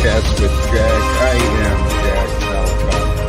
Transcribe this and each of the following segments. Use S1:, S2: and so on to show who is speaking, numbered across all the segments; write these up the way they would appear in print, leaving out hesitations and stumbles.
S1: Chats with Jack. I am Jack Talcott.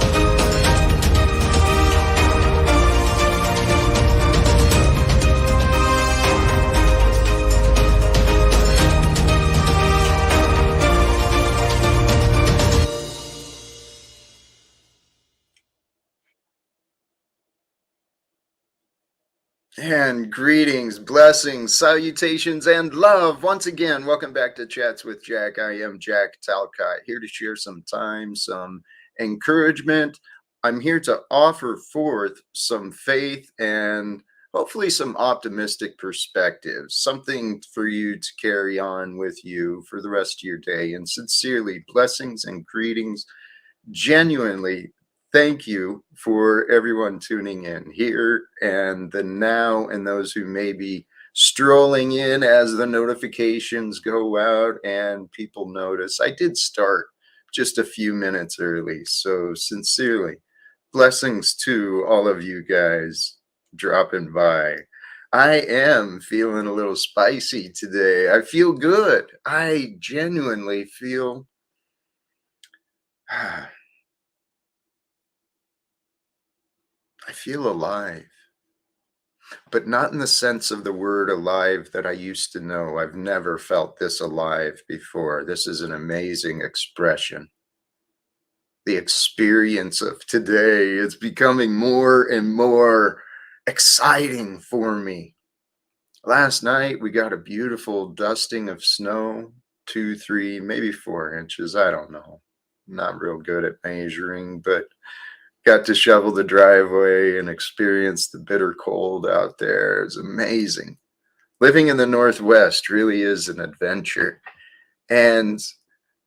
S1: And greetings, blessings, salutations, and love. Once again, welcome back to Chats with Jack. I am Jack Talcott, here to share some time, some encouragement. I'm here to offer forth some faith and hopefully some optimistic perspectives, something for you to carry on with you for the rest of your day. And sincerely, blessings and greetings. Genuinely, thank you for everyone tuning in here and the now, and those who may be strolling in as the notifications go out and people notice. I did start just a few minutes early, so sincerely, blessings to all of you guys dropping by. I am feeling a little spicy today. I feel good. I genuinely feel I feel alive, but not in the sense of the word alive that I used to know. I've never felt this alive before. This is an amazing expression. The experience of today is becoming more and more exciting for me. Last night, we got a beautiful dusting of snow, 2, 3, maybe 4 inches. I don't know. Not real good at measuring, but got to shovel the driveway and experience the bitter cold out there. It's amazing. Living in the Northwest really is an adventure. And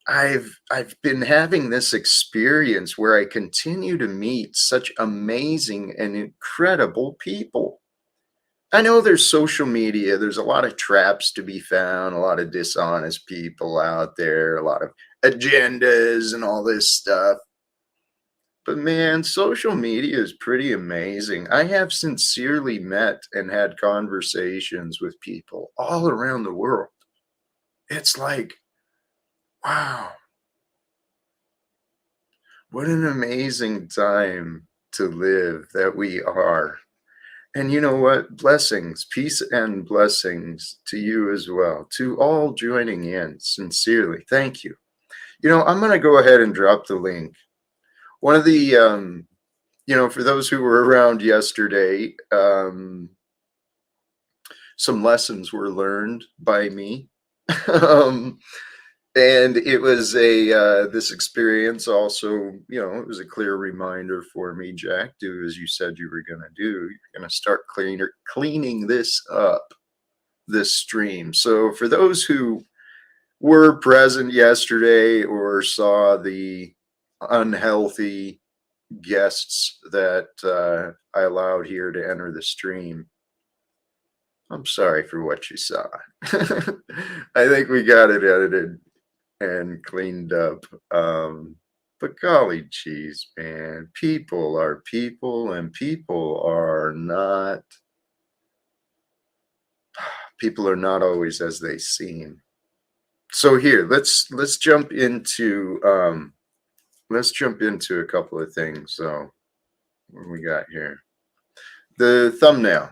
S1: I've been having this experience where I continue to meet such amazing and incredible people. I know there's social media, there's a lot of traps to be found, a lot of dishonest people out there, a lot of agendas and all this stuff. But man, social media is pretty amazing. I have sincerely met and had conversations with people all around the world. It's like, wow, what an amazing time to live that we are. And you know what? Blessings, peace and blessings to you as well, to all joining in. Sincerely, thank you. I'm going to go ahead and drop the link. One of the for those who were around yesterday, some lessons were learned by me. And it was this experience also, it was a clear reminder for me, Jack, do as you said you were going to do. You're going to start cleaning this up, this stream. So for those who were present yesterday or saw the unhealthy guests that I allowed here to enter the stream, I'm sorry for what you saw. I think we got it edited and cleaned up. But golly geez, man, people are people, and people are not always as they seem. So here, let's jump into a couple of things. So what do we got here? The thumbnail.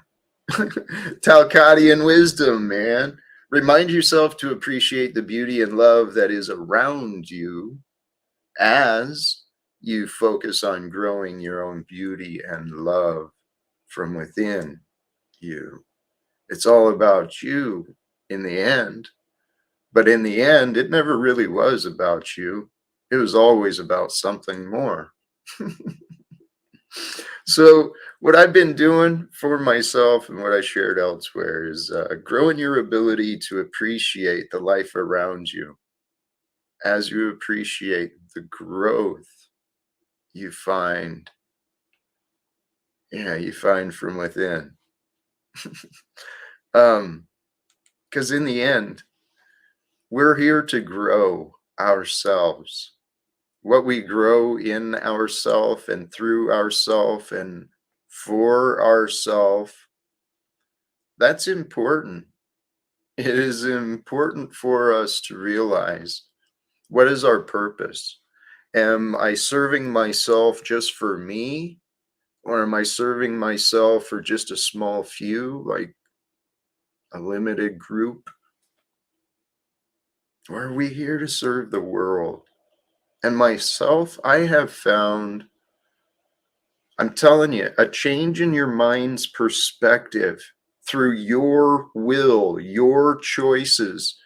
S1: Talcottian wisdom, man. Remind yourself to appreciate the beauty and love that is around you as you focus on growing your own beauty and love from within you. It's all about you in the end. But in the end, it never really was about you. It was always about something more. So what I've been doing for myself and what I shared elsewhere is growing your ability to appreciate the life around you as you appreciate the growth you find from within. Because in the end, we're here to grow ourselves. What we grow in ourself and through ourself and for ourself, that's important. It is important for us to realize What is our purpose? Am I serving myself just for me? Or am I serving myself for just a small few, like a limited group? Or are we here to serve the world? And myself, I have found, I'm telling you, a change in your mind's perspective through your will, your choices,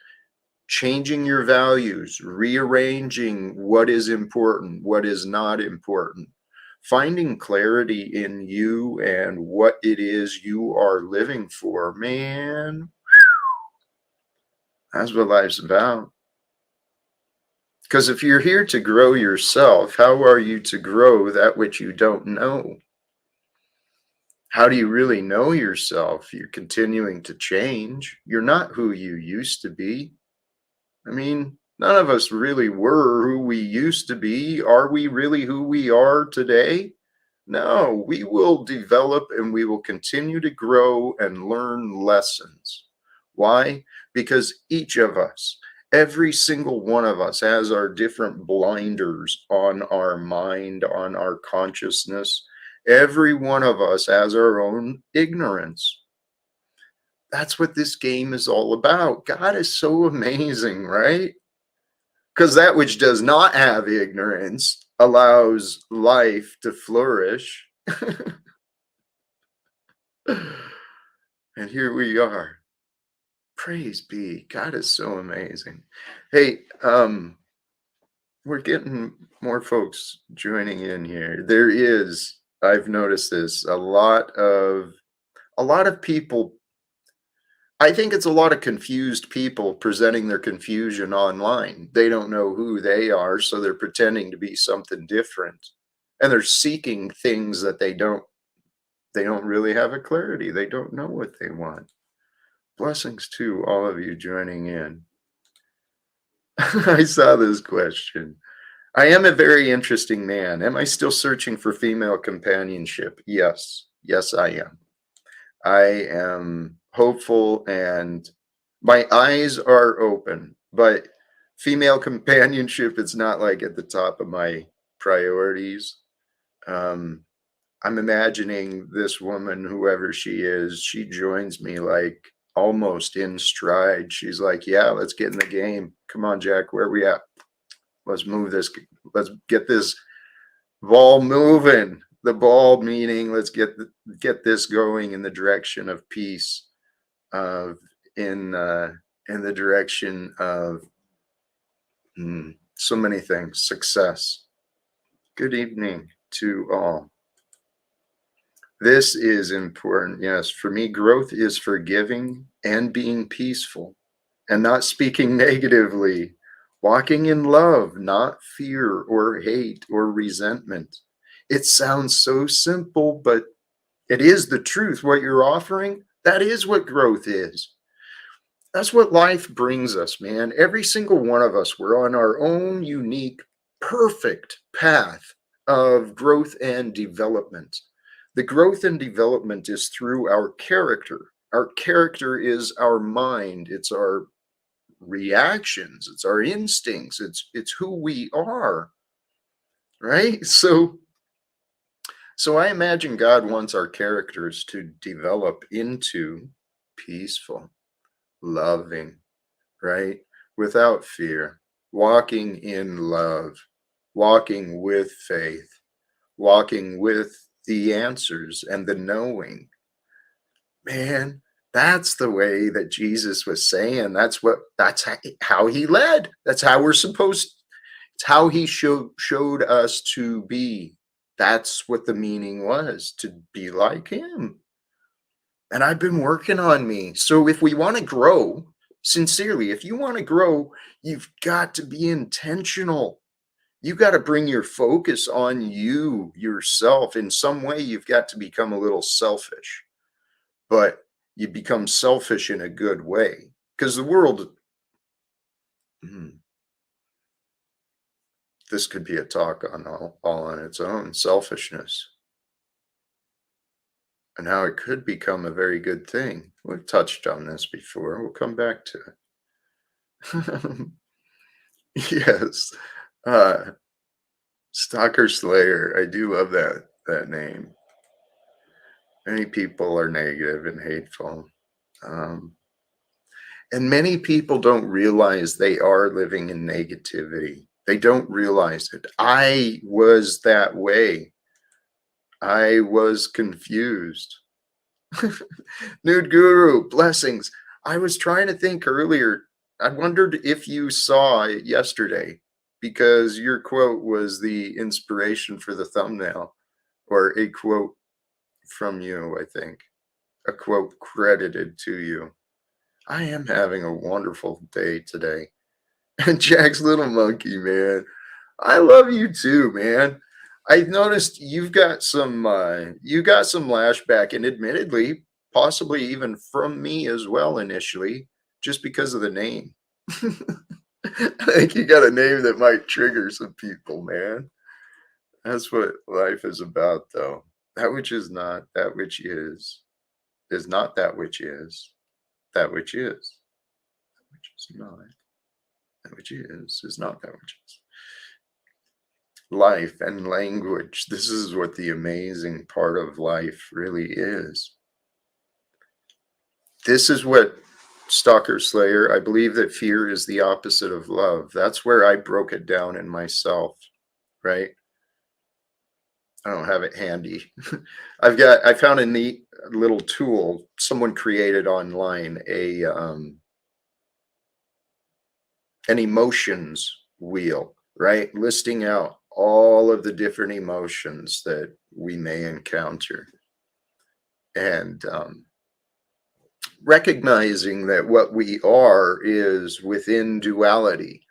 S1: changing your values, rearranging what is important, what is not important, finding clarity in you and what it is you are living for, man, that's what life's about. Because if you're here to grow yourself, how are you to grow that which you don't know? How do you really know yourself? You're continuing to change. You're not who you used to be. I mean, none of us really were who we used to be. Are we really who we are today? No, we will develop and we will continue to grow and learn lessons. Why? Because each of us, every single one of us has our different blinders on our mind, on our consciousness. Every one of us has our own ignorance. That's what this game is all about. God is so amazing, right? Because that which does not have ignorance allows life to flourish. And here we are. Praise be. God is so amazing. Hey, we're getting more folks joining in here. There is, I've noticed this, a lot of people. I think it's a lot of confused people presenting their confusion online. They don't know who they are, so they're pretending to be something different. And they're seeking things that they don't really have a clarity. They don't know what they want. Blessings to all of you joining in. I saw this question. I am a very interesting man. Am I still searching for female companionship? Yes. Yes, I am. I am hopeful and my eyes are open, but female companionship, it's not like at the top of my priorities. Um, I'm imagining this woman, whoever she is, she joins me like almost in stride. She's like, yeah, let's get in the game. Come on, Jack, where are we at? Let's move this. Let's get this ball moving. The ball meaning let's get this going in the direction of peace, of in the direction of so many things, success. Good evening to all. This is important. Yes, for me, growth is forgiving and being peaceful and not speaking negatively, walking in love, not fear or hate or resentment. It sounds so simple, but it is the truth. What you're offering, that is what growth is. That's what life brings us, man. Every single one of us, we're on our own unique, perfect path of growth and development. The growth and development is through our character. Our character is our mind, it's our reactions, it's our instincts, it's who we are, right? So I imagine God wants our characters to develop into peaceful, loving, right? Without fear, walking in love, walking with faith, walking with the answers and the knowing. Man, that's the way that Jesus was saying. That's how he led. That's how we're supposed. It's how he showed us to be. That's what the meaning was, to be like him. And I've been working on me. So if we want to grow, sincerely, if you want to grow, you've got to be intentional. You got to bring your focus on you, yourself. In some way, you've got to become a little selfish, but you become selfish in a good way. Because the world, this could be a talk on all on its own, selfishness, and how it could become a very good thing. We've touched on this before. We'll come back to it. Yes. Uh, Stalker Slayer. I do love that name. Many people are negative and hateful. Um, and many people don't realize they are living in negativity. They don't realize it. I was that way. I was confused. Nude Guru, blessings. I was trying to think earlier. I wondered if you saw it yesterday because your quote was the inspiration for the thumbnail, or a quote from you, I think. A quote credited to you. I am having a wonderful day today. And Jack's little monkey, man. I love you too, man. I've noticed you got some lashback, and admittedly, possibly even from me as well initially, just because of the name. I think you got a name that might trigger some people, man. That's what life is about, though. That which is not that which is not that which is, that which is, which is not, that which is not that which is. Life and language. This is what the amazing part of life really is. This is what Stalker Slayer, I believe that fear is the opposite of love. That's where I broke it down in myself, right? I don't have it handy. I found a neat little tool someone created online, an emotions wheel, right? Listing out all of the different emotions that we may encounter. And recognizing that what we are is within duality.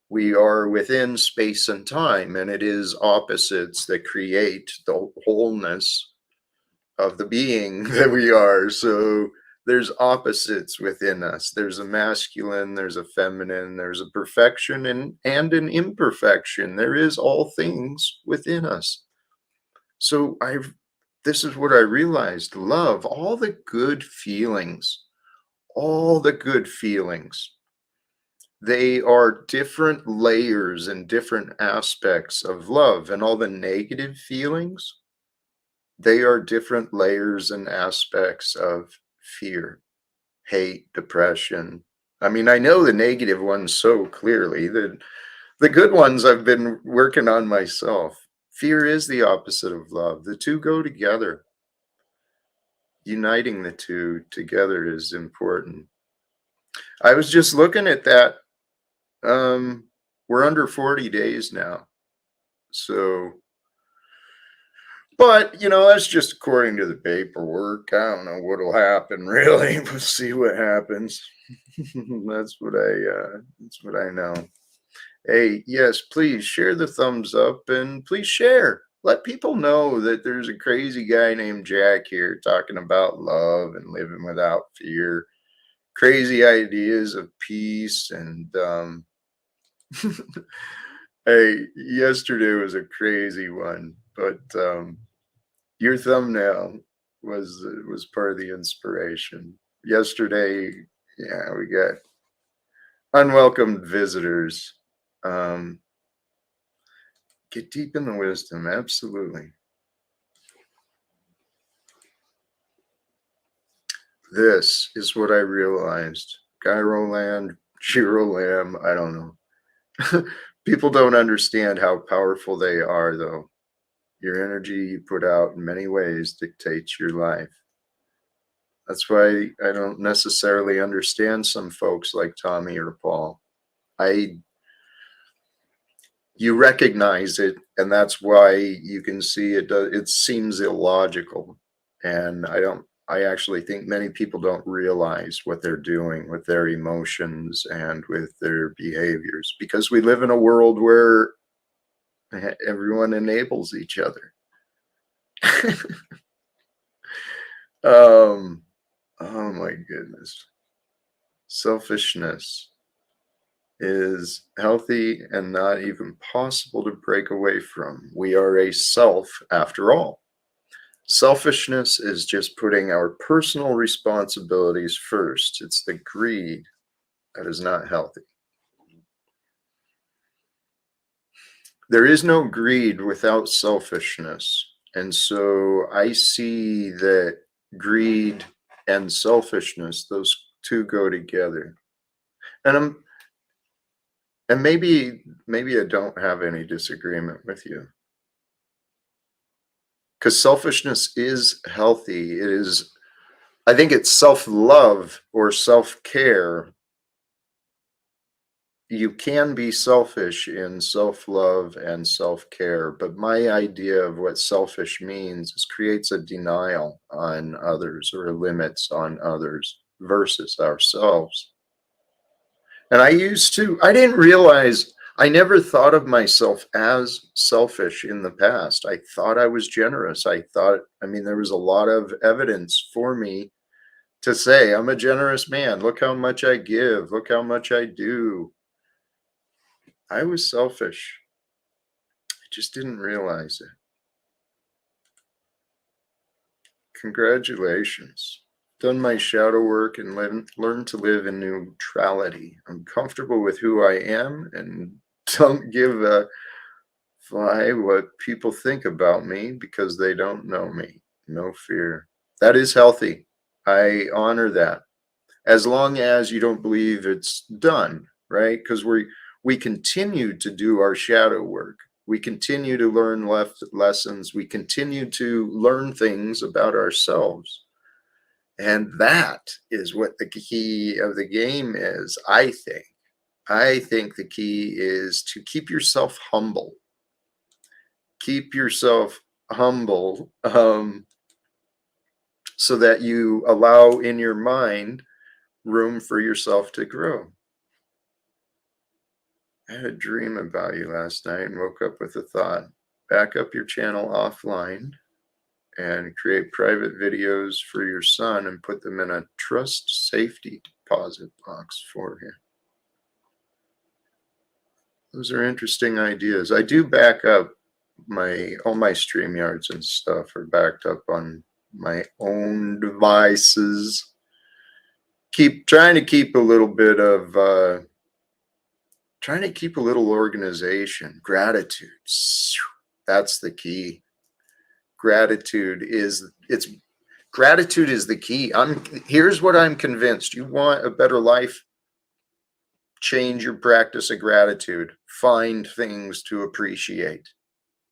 S1: We are within space and time, and it is opposites that create the wholeness of the being that we are. So there's opposites within us. There's a masculine, there's a feminine, there's a perfection and an imperfection. There is all things within us. So this is what I realized. Love, all the good feelings, they are different layers and different aspects of love. And all the negative feelings, they are different layers and aspects of fear, hate, depression. I mean, I know the negative ones so clearly. The good ones I've been working on myself. Fear is the opposite of love. The two go together. Uniting the two together is important. I was just looking at that. We're under 40 days now. So, but that's just according to the paperwork. I don't know what'll happen really. We'll see what happens. That's what I know. Hey, yes, please share the thumbs up and please share. Let people know that there's a crazy guy named Jack here talking about love and living without fear, crazy ideas of peace, and hey, yesterday was a crazy one, but your thumbnail was part of the inspiration. Yesterday, yeah, we got unwelcome visitors. Um, get deep in the wisdom, absolutely. This is what I realized. Gyro Land, Giro Lamb, I don't know. People don't understand how powerful they are, though. Your energy you put out in many ways dictates your life. That's why I don't necessarily understand some folks like Tommy or Paul. You recognize it, and that's why you can see it. It seems illogical, and I actually think many people don't realize what they're doing with their emotions and with their behaviors because we live in a world where everyone enables each other. um, oh my goodness. Selfishness is healthy and not even possible to break away from. We are a self after all. Selfishness is just putting our personal responsibilities first. It's the greed that is not healthy. There is no greed without selfishness. And so I see that greed and selfishness, those two go together. And maybe I don't have any disagreement with you. Because selfishness is healthy. It is, I think it's self-love or self-care. You can be selfish in self-love and self-care, but my idea of what selfish means is creates a denial on others or limits on others versus ourselves. And I didn't realize, I never thought of myself as selfish in the past. I thought I was generous. I mean, there was a lot of evidence for me to say, I'm a generous man. Look how much I give. Look how much I do. I was selfish. I just didn't realize it. Congratulations. Done my shadow work and learned to live in neutrality. I'm comfortable with who I am and don't give a fly what people think about me because they don't know me. No fear. That is healthy. I honor that. As long as you don't believe it's done, right? Because we continue to do our shadow work. We continue to learn lessons. We continue to learn things about ourselves. And that is what the key of the game is, I think. I think the key is to keep yourself humble. Keep yourself humble, so that you allow in your mind room for yourself to grow. I had a dream about you last night and woke up with a thought. Back up your channel offline and create private videos for your son and put them in a trust safety deposit box for him. Those are interesting ideas. I do back up all my StreamYards and stuff are backed up on my own devices. Trying to keep a little bit of trying to keep a little organization. Gratitude. That's the key. Gratitude is the key. Here's what I'm convinced. You want a better life? Change your practice of gratitude. Find things to appreciate.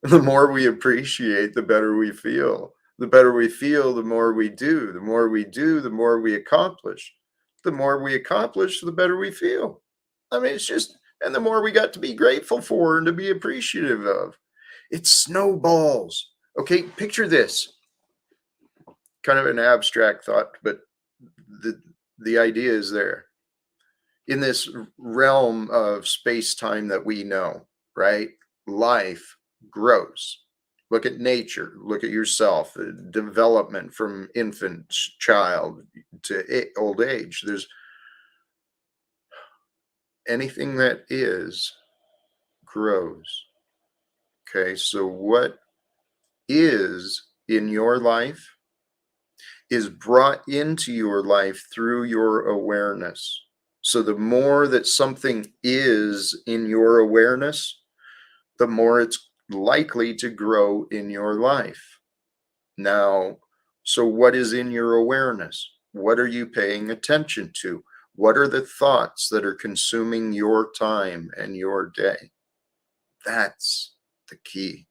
S1: The more we appreciate, the better we feel. The better we feel, the more we do. The more we do, the more we accomplish. The more we accomplish, the better we feel. I mean, it's just, and the more we got to be grateful for and to be appreciative of. It snowballs. Okay, picture this. Kind of an abstract thought, but the idea is there. In this realm of space-time that we know, right? Life grows. Look at nature. Look at yourself. Development from infant, child to old age. There's anything that is grows. Okay, so what is in your life is brought into your life through your awareness. So the more that something is in your awareness, the more it's likely to grow in your life. Now, so what is in your awareness? What are you paying attention to? What are the thoughts that are consuming your time and your day? That's the key.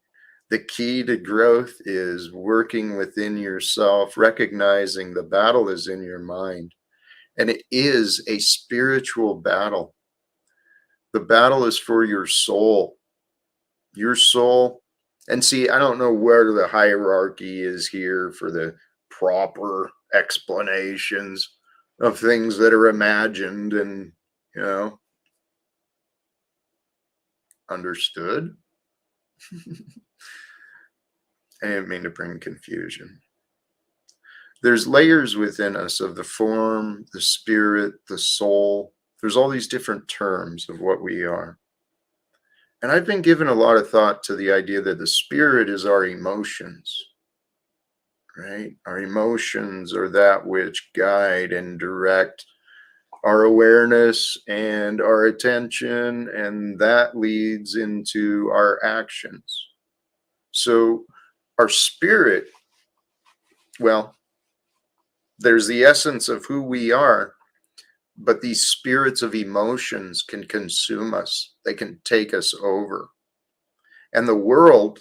S1: The key to growth is working within yourself, recognizing the battle is in your mind. And it is a spiritual battle. The battle is for your soul. Your soul. And see, I don't know where the hierarchy is here for the proper explanations of things that are imagined and, understood. I didn't mean to bring confusion. There's layers within us of the form, the spirit, the soul. There's all these different terms of what we are. And I've been given a lot of thought to the idea that the spirit is our emotions, right? Our emotions are that which guide and direct our awareness and our attention, and that leads into our actions. So our spirit, well, there's the essence of who we are, but these spirits of emotions can consume us. They can take us over. And the world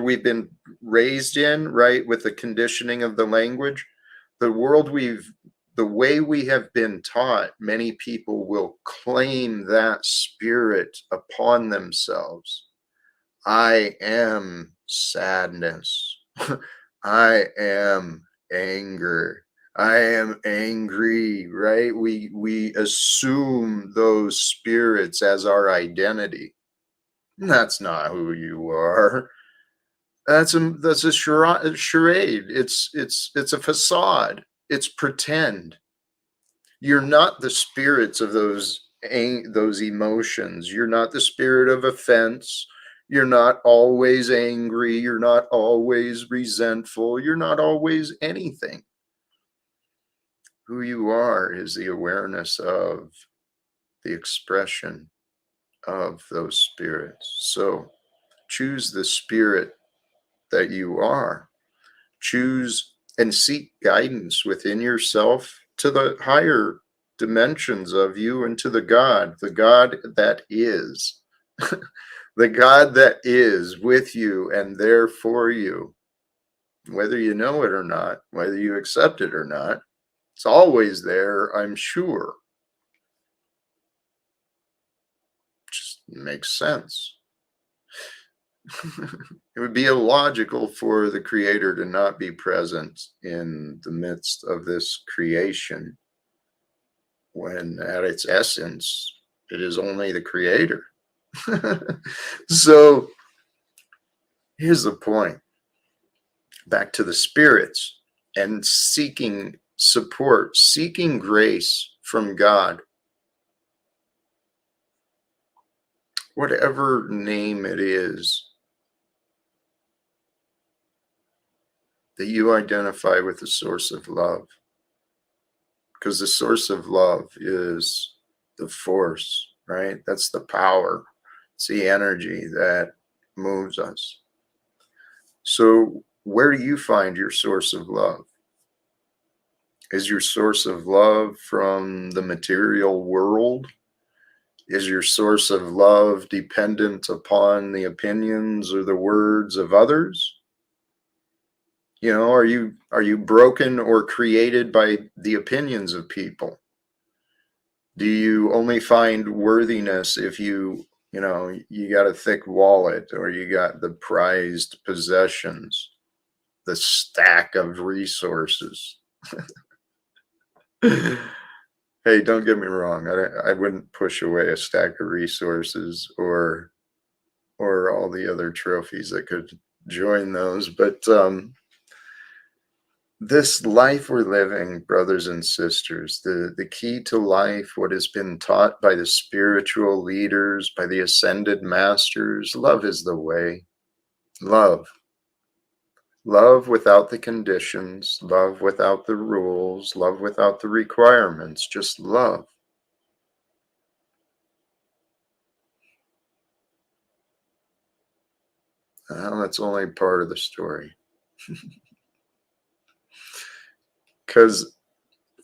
S1: we've been raised in, right, with the conditioning of the language, the world the way we have been taught, many people will claim that spirit upon themselves. I am sadness. I am anger. I am angry, right? We assume those spirits as our identity. That's not who you are. That's a charade. It's a facade. It's pretend. You're not the spirits of those emotions. You're not the spirit of offense. You're not always angry. You're not always resentful. You're not always anything. Who you are is the awareness of the expression of those spirits. So choose the spirit that you are. Choose and seek guidance within yourself to the higher dimensions of you and to the God that is. The God that is with you and there for you. Whether you know it or not, whether you accept it or not, it's always there, I'm sure. Just makes sense. It would be illogical for the creator to not be present in the midst of this creation when at its essence it is only the creator. So here's the point. Back to the spirits and seeking support, seeking grace from God. Whatever name it is that you identify with the source of love, because the source of love is the force, right? That's the power. It's the energy that moves us. So where do you find your source of love? Is your source of love from the material world? Is your source of love dependent upon the opinions or the words of others? You know, are you broken or created by the opinions of people? Do you only find worthiness if you know, you got a thick wallet or you got the prized possessions, the stack of resources? Hey, don't get me wrong. I wouldn't push away a stack of resources or all the other trophies that could join those. But this life we're living, brothers and sisters, the key to life, what has been taught by the spiritual leaders, by the ascended masters, love is the way. Love. Love without the conditions, love without the rules, love without the requirements, just love. Well, that's only part of the story. Because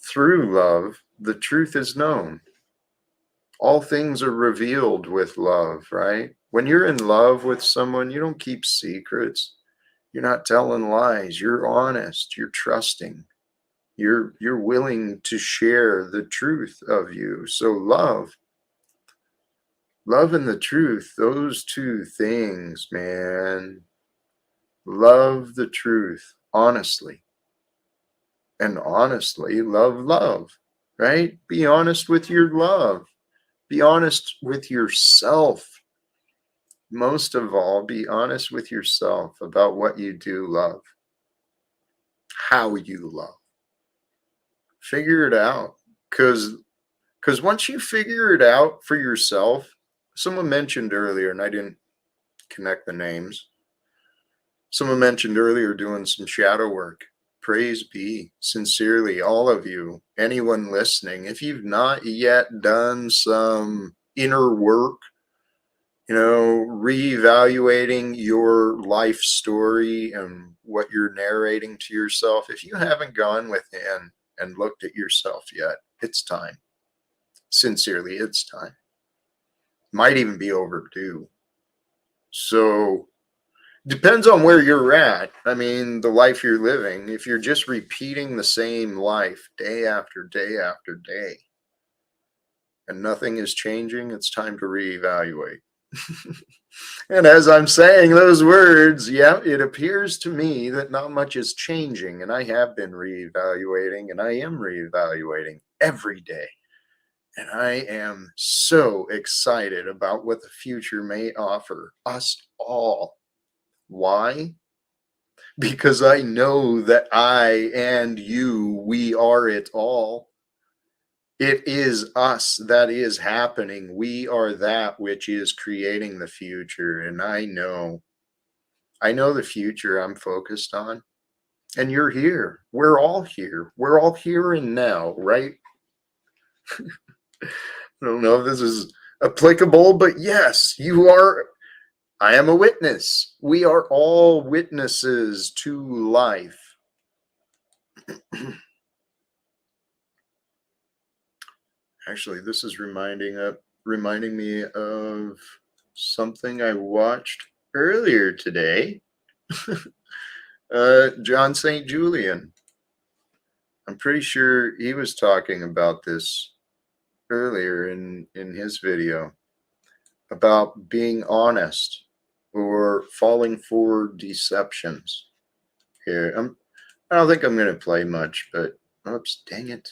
S1: through love, the truth is known. All things are revealed with love, right? When you're in love with someone, you don't keep secrets. You're not telling lies. You're honest. You're trusting. You're willing to share the truth of you. So love and the truth, those two things, man. Love the truth honestly. And honestly, love, right? Be honest with your love. Be honest with yourself. Most of all, be honest with yourself about what you do love, how you love. Figure it out. Because once you figure it out for yourself, someone mentioned earlier, and I didn't connect the names. Someone mentioned earlier doing some shadow work. praise be. Sincerely, all of you, anyone listening, if you've not yet done some inner work, reevaluating your life story and what you're narrating to yourself, if you haven't gone within and looked at yourself yet, it's time. Sincerely, it's time. Might even be overdue. So, depends on where you're at. I mean, the life you're living. If you're just repeating the same life day after day after day and nothing is changing, it's time to reevaluate. And as I'm saying those words, yeah, it appears to me that not much is changing, and I have been reevaluating, and I am reevaluating every day. And I am so excited about what the future may offer us all. Why? Because I know that I and you, we are it all. It is us that is happening. We are that which is creating the future. And I know the future I'm focused on. And you're here. We're all here. We're all here and now, right? I don't know if this is applicable, but yes, you are. I am a witness. We are all witnesses to life. Actually, this is reminding me of something I watched earlier today. John St. Julian. I'm pretty sure he was talking about this earlier in his video about being honest or falling for deceptions. Here, I don't think I'm going to play much, but oops, dang it.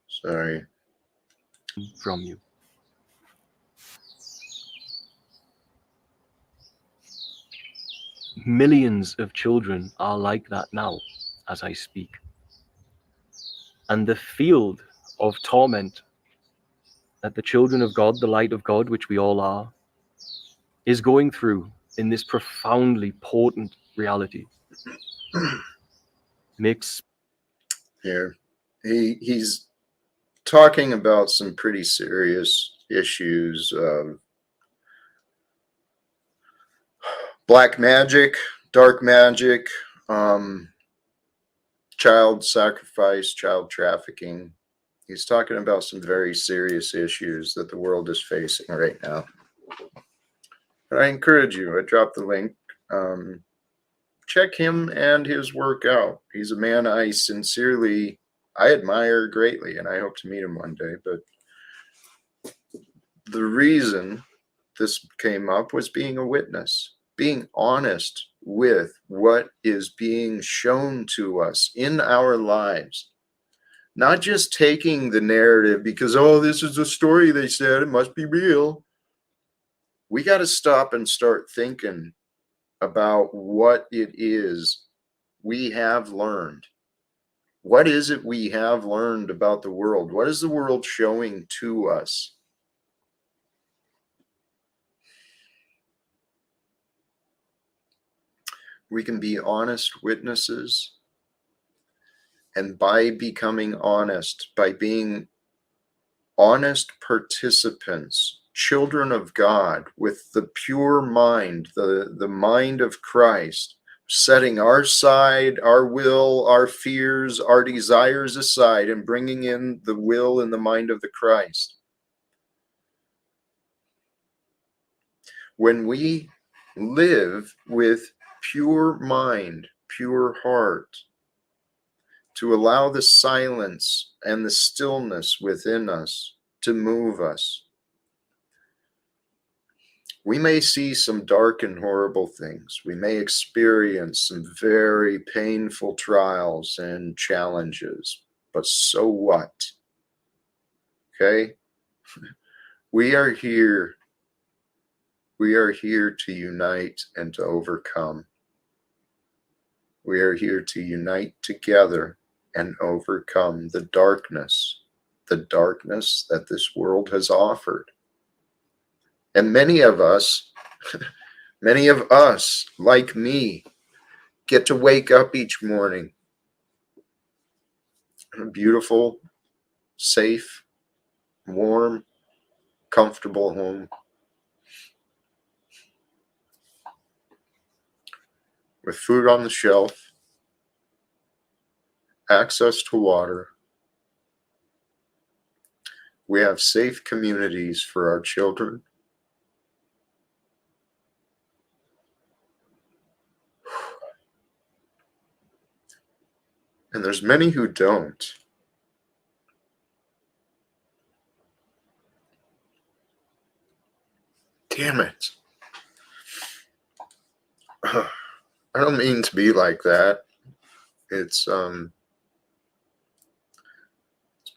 S1: Sorry.
S2: From you. Millions of children are like that now, as I speak. And the field of torment that the children of God, the light of God, which we all are, is going through in this profoundly potent reality makes
S1: Here, he's talking about some pretty serious issues of black magic, dark magic, child sacrifice, child trafficking. He's talking about some very serious issues that the world is facing right now. But I encourage you, I dropped the link. Check him and his work out. He's a man I admire greatly, and I hope to meet him one day. But the reason this came up was being a witness, being honest with what is being shown to us in our lives. Not just taking the narrative because, oh, this is a story they said, it must be real. We got to stop and start thinking about what it is we have learned. What is it we have learned about the world? What is the world showing to us? We can be honest witnesses. And by becoming honest, by being honest participants, children of God with the pure mind, the mind of Christ, setting our side, our will, our fears, our desires aside and bringing in the will and the mind of the Christ. When we live with pure mind, pure heart, to allow the silence and the stillness within us to move us, we may see some dark and horrible things. We may experience some very painful trials and challenges, but so what? Okay? We are here. We are here to unite and to overcome. We are here to unite together and overcome the darkness that this world has offered. And many of us Many of us, like me, get to wake up each morning in a beautiful, safe, warm, comfortable home with food on the shelf, access to water. We have safe communities for our children. And there's many who don't. Damn it. I don't mean to be like that. It's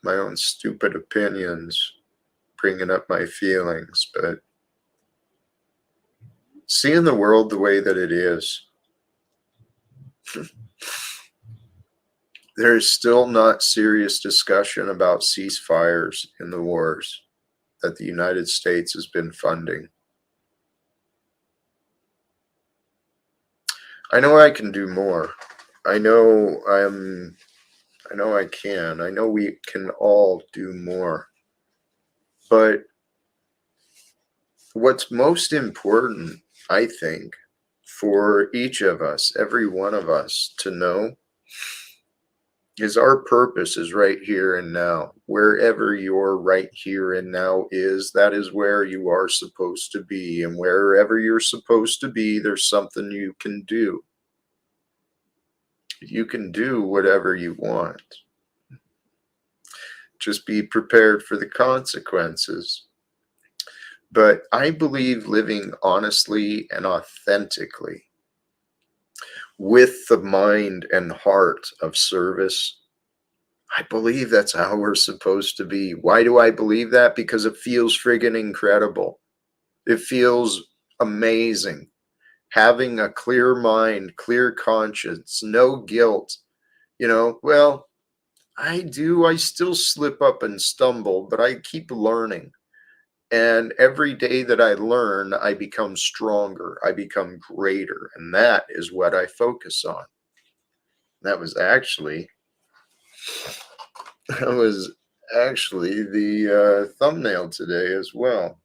S1: my own stupid opinions bringing up my feelings, but seeing the world the way that it is, there is still not serious discussion about ceasefires in the wars that the United States has been funding. I know I can do more. I know I can. I know we can all do more. But what's most important, I think, for each of us, every one of us, to know is our purpose is right here and now. Wherever your right here and now is, that is where you are supposed to be. And wherever you're supposed to be, there's something you can do. You can do whatever you want. Just be prepared for the consequences. But I believe living honestly and authentically with the mind and heart of service, I believe that's how we're supposed to be. Why do I believe that? Because it feels friggin' incredible. It feels amazing. Having a clear mind, clear conscience, no guilt. Well, I still slip up and stumble, but I keep learning. And every day that I learn, I become stronger. I become greater. And that is what I focus on. That was actually the thumbnail today as well.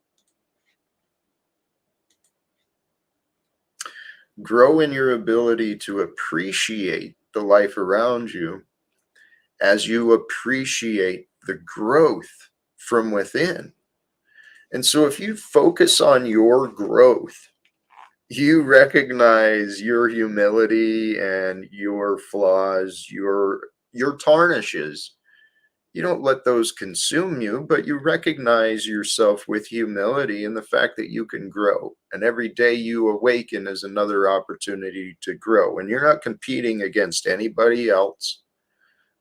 S1: Grow in your ability to appreciate the life around you as you appreciate the growth from within. And so if you focus on your growth, you recognize your humility and your flaws, your tarnishes. You don't let those consume you, but you recognize yourself with humility and the fact that you can grow. And every day you awaken is another opportunity to grow. And you're not competing against anybody else.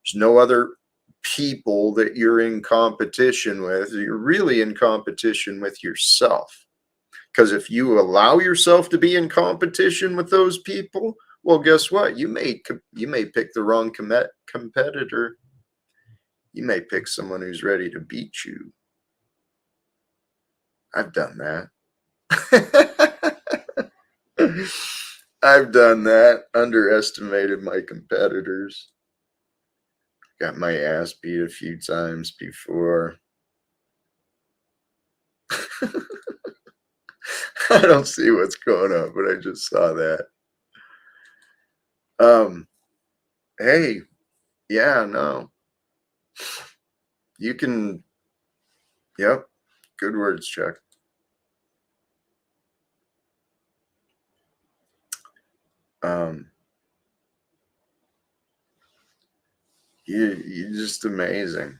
S1: There's no other people that you're in competition with. You're really in competition with yourself. Because if you allow yourself to be in competition with those people, well, guess what? You may pick the wrong competitor. You may pick someone who's ready to beat you. I've done that. I've done that. Underestimated my competitors. Got my ass beat a few times before. I don't see what's going on, but I just saw that. Hey, yeah, no. You can, yep, good words, Chuck. You're just amazing.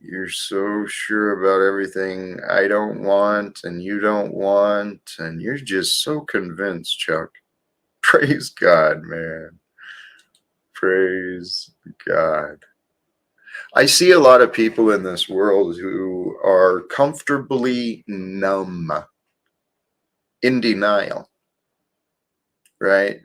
S1: You're so sure about everything I don't want and you don't want, and you're just so convinced, Chuck. Praise God, man. Praise God. I see a lot of people in this world who are comfortably numb, in denial, right?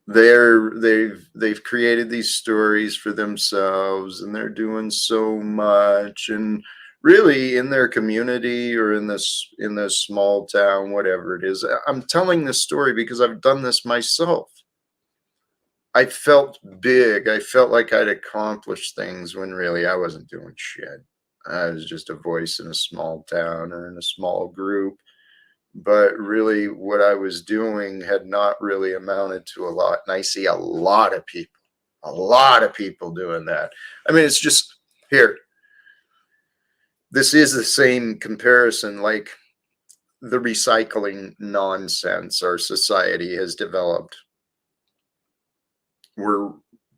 S1: They've created these stories for themselves and they're doing so much and really in their community or in this small town, whatever it is. I'm telling this story because I've done this myself. I felt big. I felt like I'd accomplished things when really I wasn't doing shit. I was just a voice in a small town or in a small group. But really, what I was doing had not really amounted to a lot. And I see a lot of people doing that. I mean, it's just here. This is the same comparison like the recycling nonsense our society has developed, where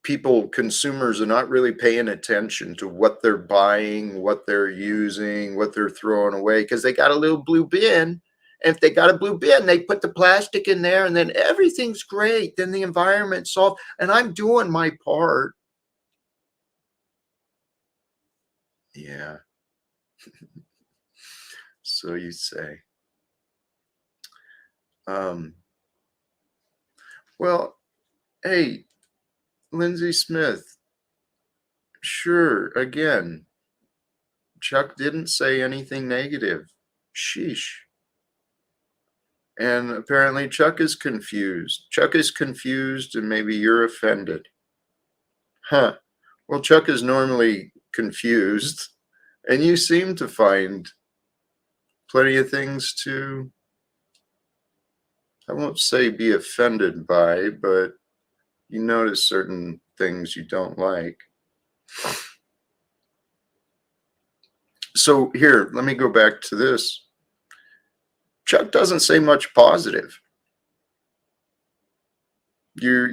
S1: people, consumers, are not really paying attention to what they're buying, what they're using, what they're throwing away, because they got a little blue bin. And if they got a blue bin, they put the plastic in there and then everything's great. Then the environment's solved. And I'm doing my part. Yeah. So you say. Well, hey, Lindsay Smith, sure, again, Chuck didn't say anything negative. Sheesh. And apparently Chuck is confused. Chuck is confused and maybe you're offended. Huh. Well, Chuck is normally confused and you seem to find plenty of things to, I won't say be offended by, but you notice certain things you don't like. So here, let me go back to this. Chuck doesn't say much positive. Have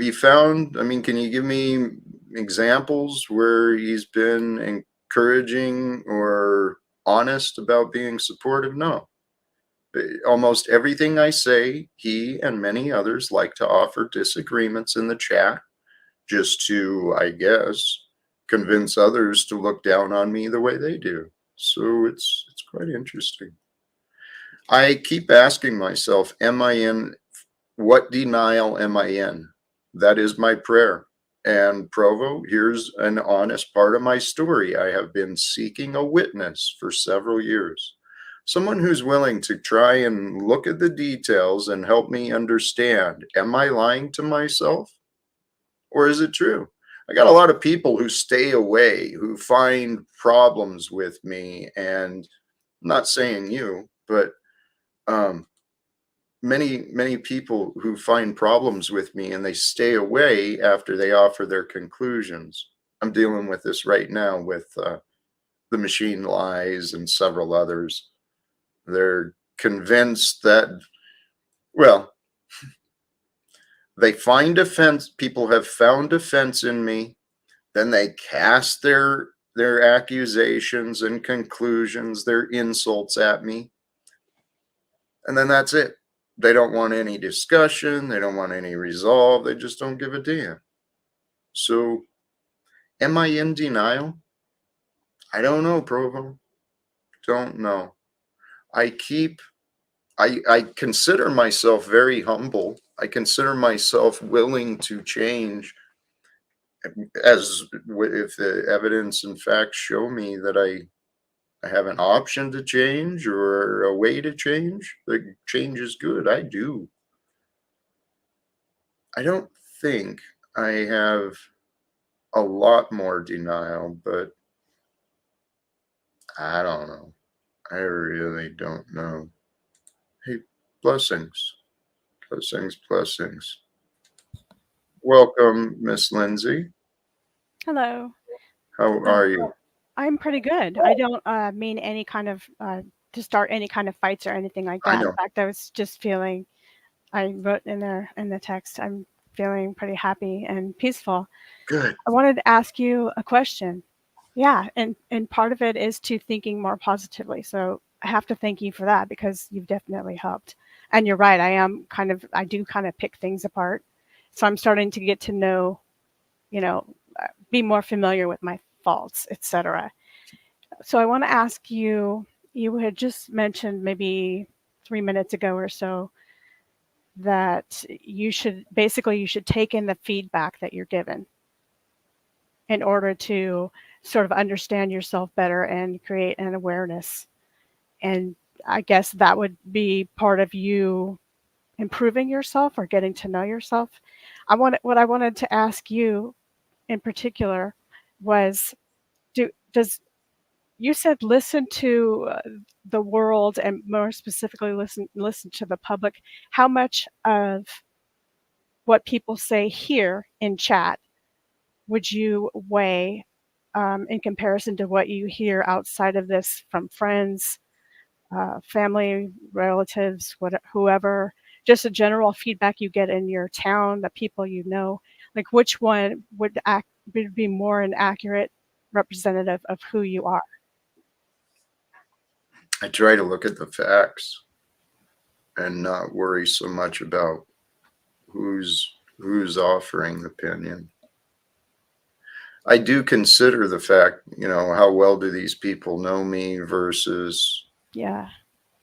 S1: you found, I mean, can you give me examples where he's been encouraging or honest about being supportive? No. Almost everything I say, he and many others like to offer disagreements in the chat just to, I guess, convince others to look down on me the way they do. So it's quite interesting. I keep asking myself, what denial am I in? That is my prayer. And Provo, here's an honest part of my story. I have been seeking a witness for several years. Someone who's willing to try and look at the details and help me understand, am I lying to myself? Or is it true? I got a lot of people who stay away, who find problems with me, and I'm not saying you, but many people who find problems with me and they stay away after they offer their conclusions. I'm dealing with this right now with the machine lies and several others. They're convinced that, well, they find offense. People have found offense in me. Then they cast their accusations and conclusions, their insults at me. And then that's it. They don't want any discussion. They don't want any resolve. They just don't give a damn. So, am I in denial? I don't know, Provo. Don't know. I consider myself very humble. I consider myself willing to change as if the evidence and facts show me that I have an option to change or a way to change. The change is good. I do. I don't think I have a lot more denial, but I don't know. I really don't know. Hey, blessings, blessings, blessings. Welcome, Miss Lindsay.
S3: Hello.
S1: How are you?
S3: I'm pretty good. I don't mean any kind of to start any kind of fights or anything like
S1: I
S3: that. In
S1: know.
S3: fact, I was just feeling, I wrote in there in the text, I'm feeling pretty happy and peaceful.
S1: Good.
S3: I wanted to ask you a question. Yeah, and part of it is to thinking more positively. So I have to thank you for that because you've definitely helped. And you're right, I do kind of pick things apart. So I'm starting to get to know, you know, be more familiar with my faults, etc. So I want to ask you, you had just mentioned maybe 3 minutes ago or so that you should take in the feedback that you're given in order to sort of understand yourself better and create an awareness. And I guess that would be part of you improving yourself or getting to know yourself. What I wanted to ask you in particular was, does you said listen to the world, and more specifically listen to the public. How much of what people say here in chat would you weigh in comparison to what you hear outside of this from friends, family, relatives, whoever, just a general feedback you get in your town, the people you know? Like, which one would be more an accurate representative of who you are?
S1: I try to look at the facts and not worry so much about who's offering opinion. I do consider the fact, how well do these people know me versus
S3: Yeah.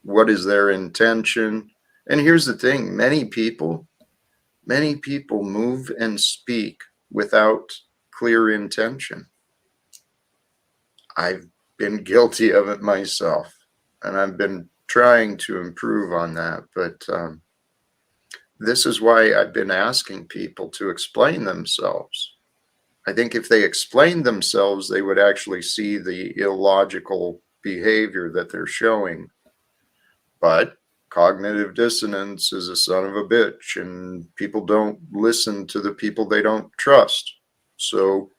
S1: what is their intention. And here's the thing, many people move and speak without clear intention. I've been guilty of it myself, and I've been trying to improve on that. But this is why I've been asking people to explain themselves. I think if they explained themselves, they would actually see the illogical behavior that they're showing. But cognitive dissonance is a son of a bitch, and people don't listen to the people they don't trust. So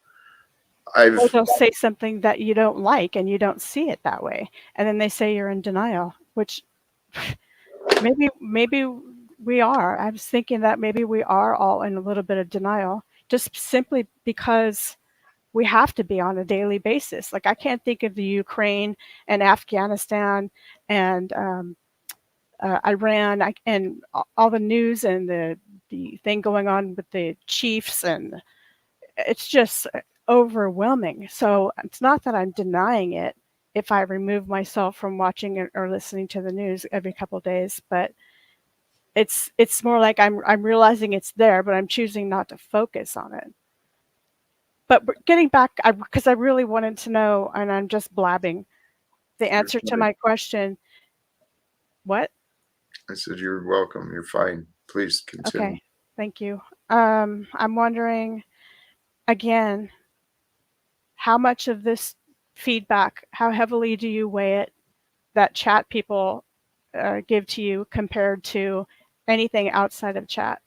S3: Or
S1: I've
S3: they'll say something that you don't like and you don't see it that way. And then they say you're in denial, which maybe we are. I was thinking that maybe we are all in a little bit of denial, just simply because we have to be on a daily basis. Like, I can't think of the Ukraine and Afghanistan and Iran and all the news and the thing going on with the chiefs, and it's just overwhelming. So it's not that I'm denying it if I remove myself from watching it or listening to the news every couple of days, but it's more like I'm realizing it's there, but I'm choosing not to focus on it. But getting back, because I really wanted to know, and I'm just blabbing, the answer to my question. What?
S1: I said, you're welcome. You're fine. Please continue.
S3: Okay, thank you. I'm wondering again, how much of this feedback, how heavily do you weigh it that chat people give to you compared to anything outside of chat?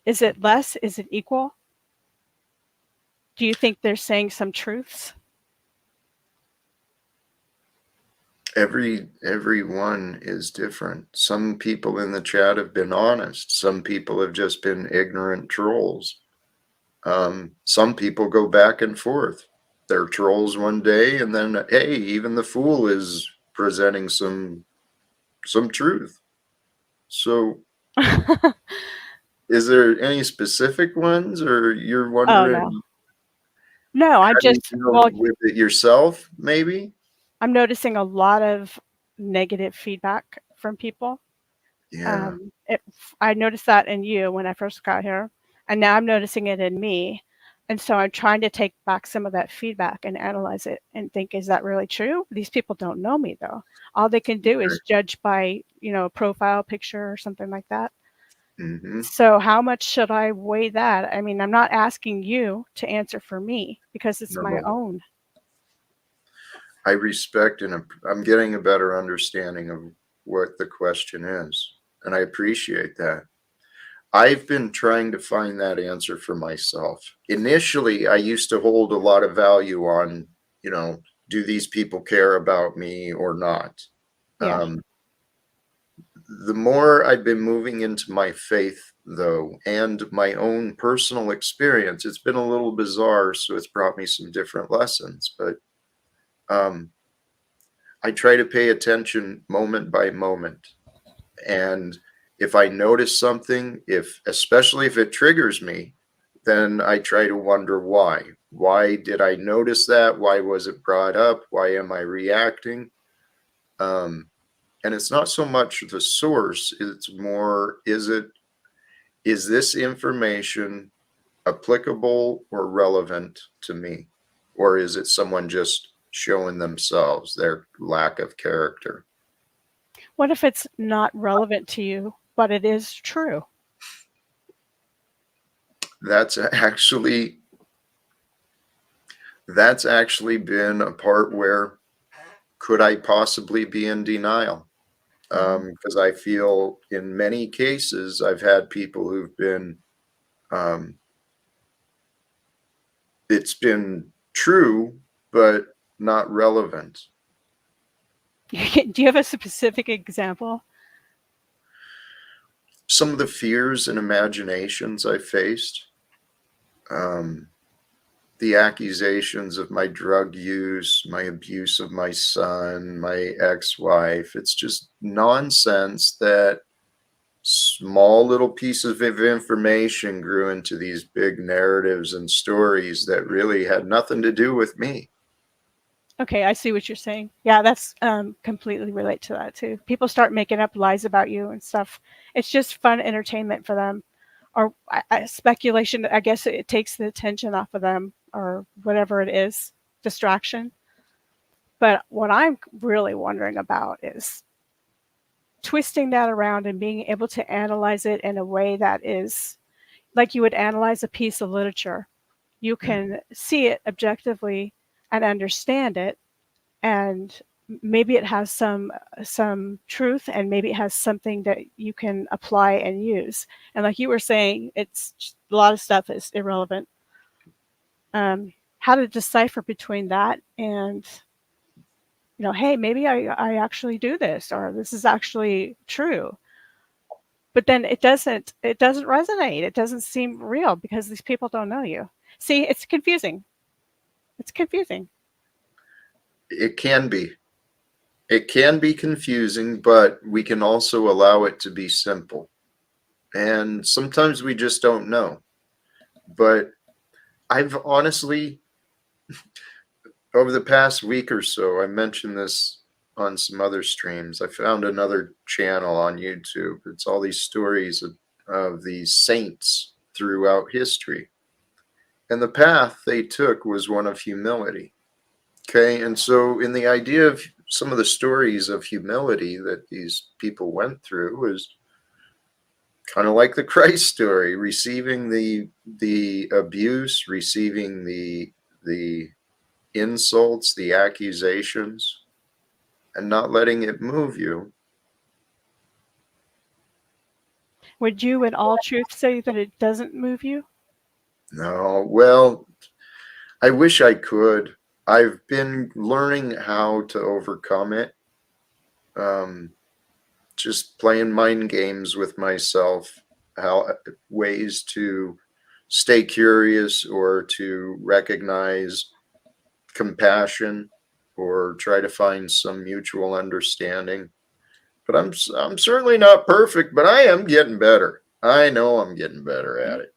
S3: Is it less? Is it equal? Do you think they're saying some truths?
S1: Everyone is different. Some people in the chat have been honest. Some people have just been ignorant trolls. Some people go back and forth. They're trolls one day, and then hey, even the fool is presenting some truth. So is there any specific ones, or you're
S3: Oh,
S1: wondering
S3: no, I
S1: how do you
S3: just,
S1: deal with it yourself, maybe?
S3: I'm noticing a lot of negative feedback from people.
S1: Yeah.
S3: I noticed that in you when I first got here, and now I'm noticing it in me. And so I'm trying to take back some of that feedback and analyze it and think, is that really true? These people don't know me though. All they can do is judge by, a profile picture or something like that.
S1: Mm-hmm.
S3: So how much should I weigh that? I mean, I'm not asking you to answer for me because it's my
S1: No.
S3: own.
S1: I respect and I'm getting a better understanding of what the question is, and I appreciate that. I've been trying to find that answer for myself. Initially, I used to hold a lot of value on, do these people care about me or not?
S3: Yeah.
S1: The more I've been moving into my faith, though, and my own personal experience, it's been a little bizarre, so it's brought me some different lessons, but I try to pay attention moment by moment. And if I notice something, especially if it triggers me, then I try to wonder why. Why did I notice that? Why was it brought up? Why am I reacting? And it's not so much the source, it's more, is this information applicable or relevant to me? Or is it someone just showing themselves, their lack of character?
S3: What if it's not relevant to you, but it is true?
S1: That's actually been a part where could I possibly be in denial? Because I feel in many cases I've had people who've been it's been true but not relevant.
S3: Do you have a specific example?
S1: Some of the fears and imaginations I faced, um, the accusations of my drug use, my abuse of my son, my ex-wife, it's just nonsense that small little pieces of information grew into these big narratives and stories that really had nothing to do with me.
S3: Okay, I see what you're saying. Yeah, that's completely relate to that too. People start making up lies about you and stuff. It's just fun entertainment for them, or speculation. I guess it takes the attention off of them, or whatever it is, distraction. But what I'm really wondering about is twisting that around and being able to analyze it in a way that is like you would analyze a piece of literature. You can see it objectively and understand it, and maybe it has some truth, and maybe it has something that you can apply and use. And like you were saying, it's just, a lot of stuff is irrelevant. How to decipher between that and, hey, maybe I actually do this, or this is actually true. But then it doesn't resonate. It doesn't seem real because these people don't know you. See, it's confusing. It's confusing.
S1: It can be. It can be confusing, but we can also allow it to be simple. And sometimes we just don't know. But I've honestly, over the past week or so, I mentioned this on some other streams. I found another channel on YouTube. It's all these stories of these saints throughout history. And the path they took was one of humility. Okay. And so, in the idea of some of the stories of humility that these people went through, was kind of like the Christ story, receiving the abuse, receiving the insults, the accusations, and not letting it move you.
S3: Would you, in all truth, say that it doesn't move you?
S1: No, well, I wish I could. I've been learning how to overcome it. Just playing mind games with myself, how ways to stay curious or to recognize compassion or try to find some mutual understanding. But I'm certainly not perfect, but I am getting better. I know I'm getting better at it.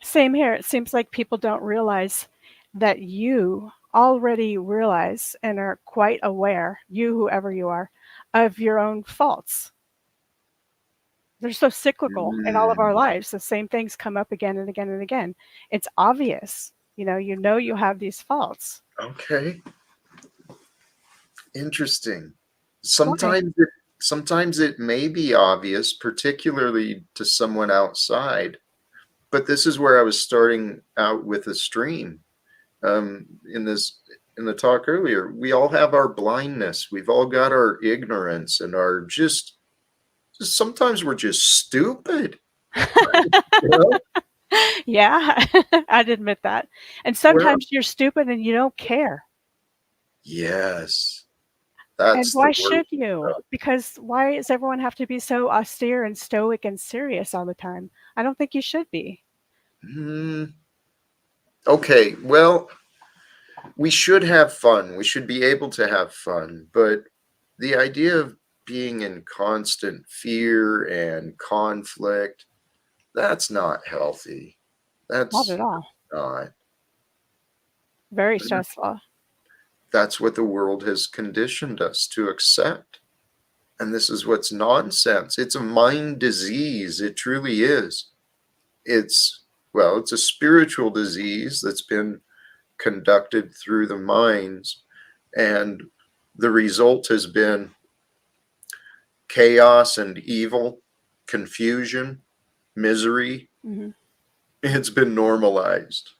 S3: Same here. It seems like people don't realize that you already realize and are quite aware, you, whoever you are, of your own faults. They're so cyclical in all of our lives. The same things come up again and again and again. It's obvious. You have these faults.
S1: Okay. Interesting.
S3: Why?
S1: Sometimes it may be obvious, particularly to someone outside. But this is where I was starting out with the stream. In the talk earlier, we all have our blindness. We've all got our ignorance and our just sometimes we're just stupid. You know?
S3: Yeah, I'd admit that. And sometimes you're stupid and you don't care.
S1: Yes.
S3: And
S1: That's the
S3: why
S1: word.
S3: should you? Because why does everyone have to be so austere and stoic and serious all the time? I don't think you should be.
S1: Okay, well, we should have fun. We should be able to have fun. But the idea of being in constant fear and conflict, that's not healthy.
S3: Not
S1: That's
S3: at all.
S1: not.
S3: Very stressful.
S1: That's what the world has conditioned us to accept. And this is what's nonsense. It's a mind disease. It truly is. It's a spiritual disease that's been conducted through the minds, and the result has been chaos and evil, confusion, misery.
S3: Hmm.
S1: It's been normalized.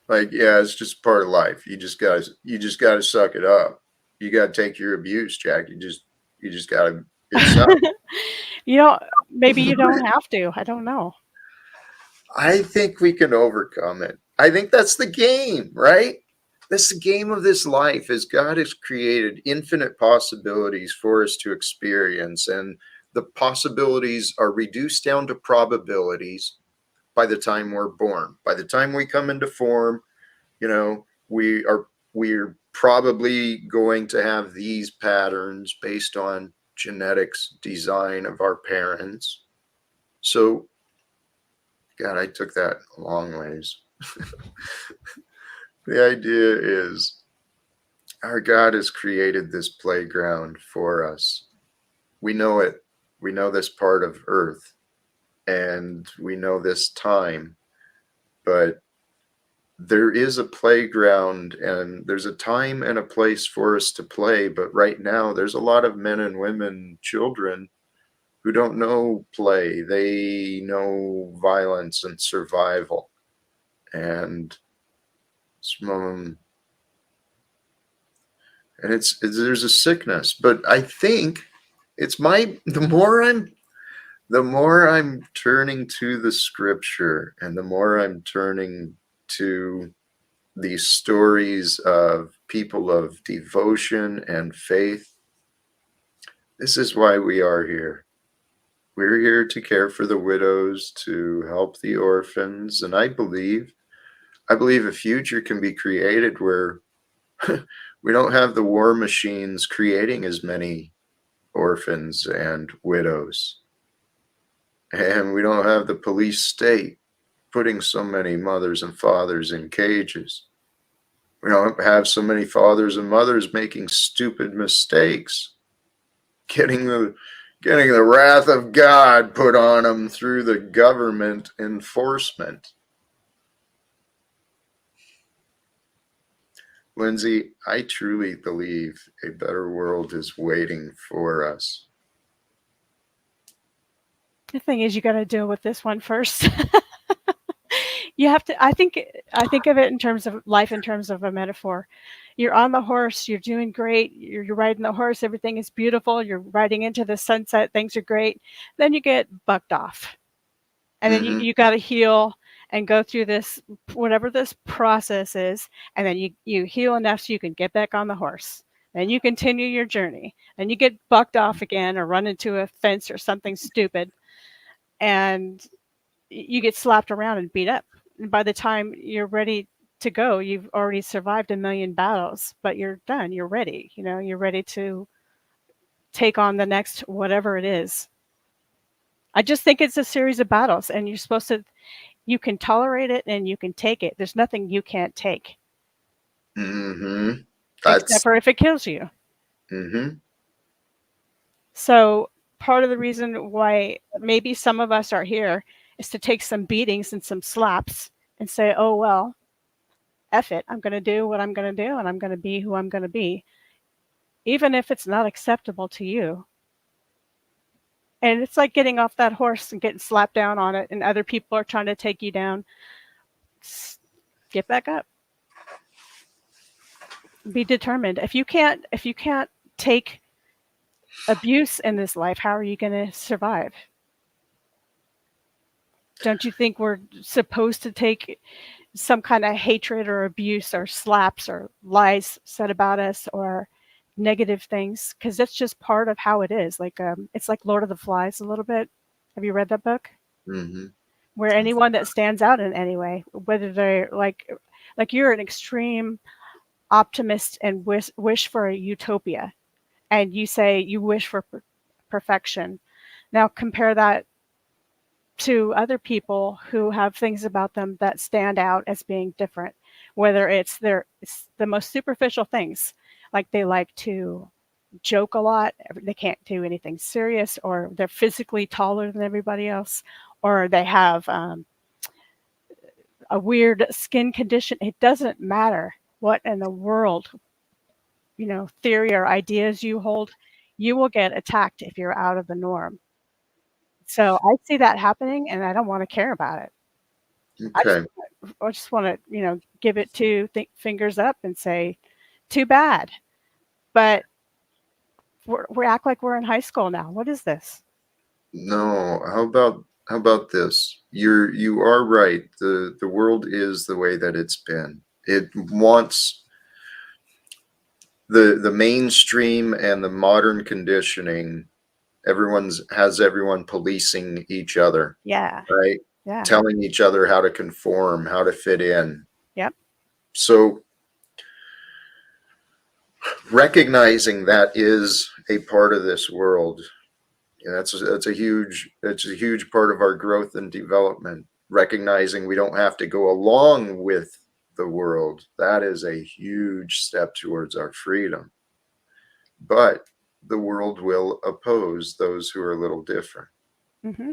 S1: Like, yeah, it's just part of life. You just gotta suck it up. You gotta take your abuse, Jack. You just gotta. It sucks.
S3: You know, maybe you don't have to. I don't know.
S1: I think we can overcome it. I think that's the game, right? That's the game of this life, is God has created infinite possibilities for us to experience, and the possibilities are reduced down to probabilities by the time we're born. By the time we come into form, we're probably going to have these patterns based on genetics design of our parents. So, God, I took that a long ways. The idea is our God has created this playground for us. We know it. We know this part of Earth, and we know this time, but there is a playground, and there's a time and a place for us to play. But right now, there's a lot of men and women, children, who don't know play. They know violence and survival. And it's there's a sickness, but I think it's my the more I'm turning to the scripture, and the more I'm turning to these stories of people of devotion and faith. This is why we are here. We're here to care for the widows, to help the orphans, and I believe a future can be created where we don't have the war machines creating as many orphans and widows, and we don't have the police state putting so many mothers and fathers in cages. We don't have so many fathers and mothers making stupid mistakes, getting the wrath of God put on them through the government enforcement. Lindsay, I truly believe a better world is waiting for us.
S3: The thing is, you got to deal with this one first. You have to. I think of it in terms of life, in terms of a metaphor. You're on the horse. You're doing great. You're riding the horse. Everything is beautiful. You're riding into the sunset. Things are great. Then you get bucked off, and then
S1: Mm-hmm.
S3: you got to heal and go through this, whatever this process is, and then you heal enough so you can get back on the horse. Then you continue your journey. Then you get bucked off again, or run into a fence or something stupid, and you get slapped around and beat up. And by the time you're ready to go, you've already survived a million battles, but you're done. You're ready. You're ready to take on the next whatever it is. I just think it's a series of battles, and you can tolerate it and you can take it. There's nothing you can't take,
S1: Mm-hmm.
S3: except
S1: That's
S3: for if it kills you.
S1: mm-hmm.
S3: So part of the reason why maybe some of us are here is to take some beatings and some slaps and say, oh, well, F it. I'm going to do what I'm going to do, and I'm going to be who I'm going to be, even if it's not acceptable to you. And it's like getting off that horse and getting slapped down on it, and other people are trying to take you down. Get back up. Be determined. If you can't take abuse in this life, how are you going to survive? Don't you think we're supposed to take some kind of hatred or abuse or slaps or lies said about us or negative things? Because that's just part of how it is. Like it's like Lord of the Flies a little bit. Have you read that book?
S1: Mm-hmm.
S3: Where anyone that stands out in any way, whether they're like you're an extreme optimist and wish for a utopia, and you say you wish for perfection. Now compare that to other people who have things about them that stand out as being different, whether it's the most superficial things, like they like to joke a lot, they can't do anything serious, or they're physically taller than everybody else, or they have a weird skin condition. It doesn't matter what in the world, theory or ideas you hold, you will get attacked if you're out of the norm. So I see that happening, and I don't want to care about it.
S1: Okay.
S3: I just want to, give it two fingers up and say, too bad. But we act like we're in high school now. What is this?
S1: No, how about this? You are right. The world is the way that it's been. It wants the mainstream and the modern conditioning. Has everyone policing each other,
S3: Yeah.
S1: right?
S3: Yeah.
S1: Telling each other how to conform, how to fit in.
S3: Yep.
S1: So recognizing that is a part of this world. That's a huge part of our growth and development. Recognizing we don't have to go along with the world. That is a huge step towards our freedom. But the world will oppose those who are a little different.
S3: Mm-hmm.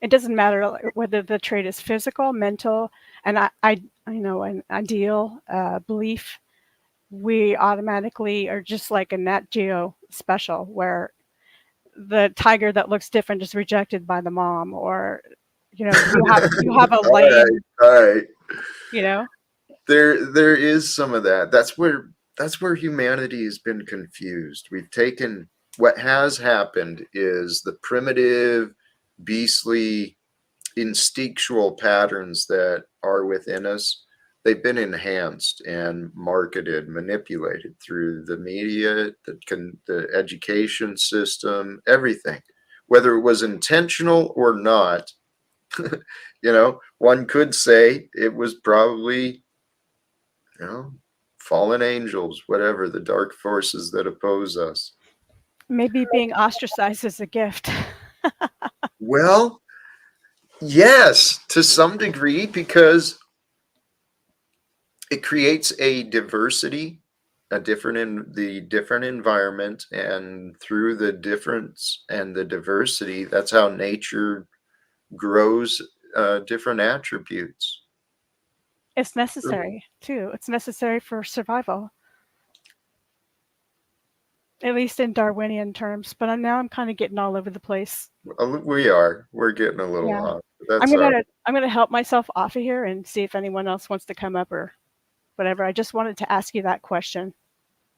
S3: It doesn't matter whether the trait is physical, mental, and I know an ideal belief. We automatically are just like a Nat Geo special, where the tiger that looks different is rejected by the mom, or you have a lane.
S1: All right.
S3: There
S1: is some of that. That's where humanity has been confused. We've taken what has happened is the primitive, beastly, instinctual patterns that are within us. They've been enhanced and marketed, manipulated through the media, the education system, everything. Whether it was intentional or not, one could say it was probably, fallen angels, whatever, the dark forces that oppose us.
S3: maybe being ostracized is a gift.
S1: Well, yes, to some degree, because it creates a diversity, the different environment, and through the difference and the diversity, that's how nature grows different attributes.
S3: It's necessary too. It's necessary for survival, at least in Darwinian terms. But I'm kind of getting all over the place.
S1: We're getting a little off. That's
S3: I'm gonna help myself off of here and see if anyone else wants to come up or whatever. I just wanted to ask you that question.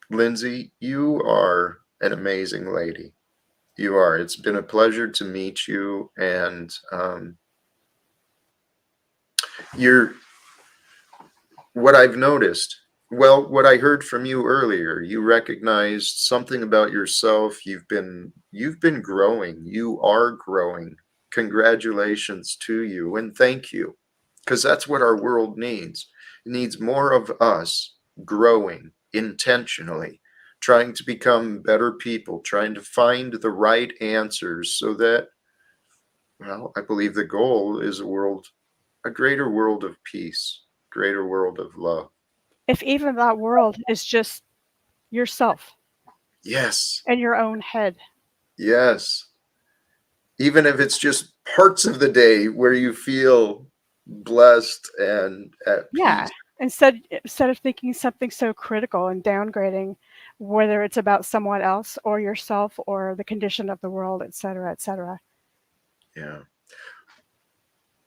S1: Lindsay, you are an amazing lady. You are. It's been a pleasure to meet you, and what I've noticed. Well, what I heard from you earlier, you recognized something about yourself. You've been growing. You are growing. Congratulations to you, and thank you, because that's what our world needs. It needs more of us growing intentionally, trying to become better people, trying to find the right answers so that, well, I believe the goal is a greater world of peace, greater world of love.
S3: If even that world is just yourself
S1: Yes.
S3: and your own head.
S1: Yes. Even if it's just parts of the day where you feel blessed and at peace.
S3: Instead of thinking something so critical and downgrading, whether it's about someone else or yourself or the condition of the world, et cetera, et cetera.
S1: Yeah.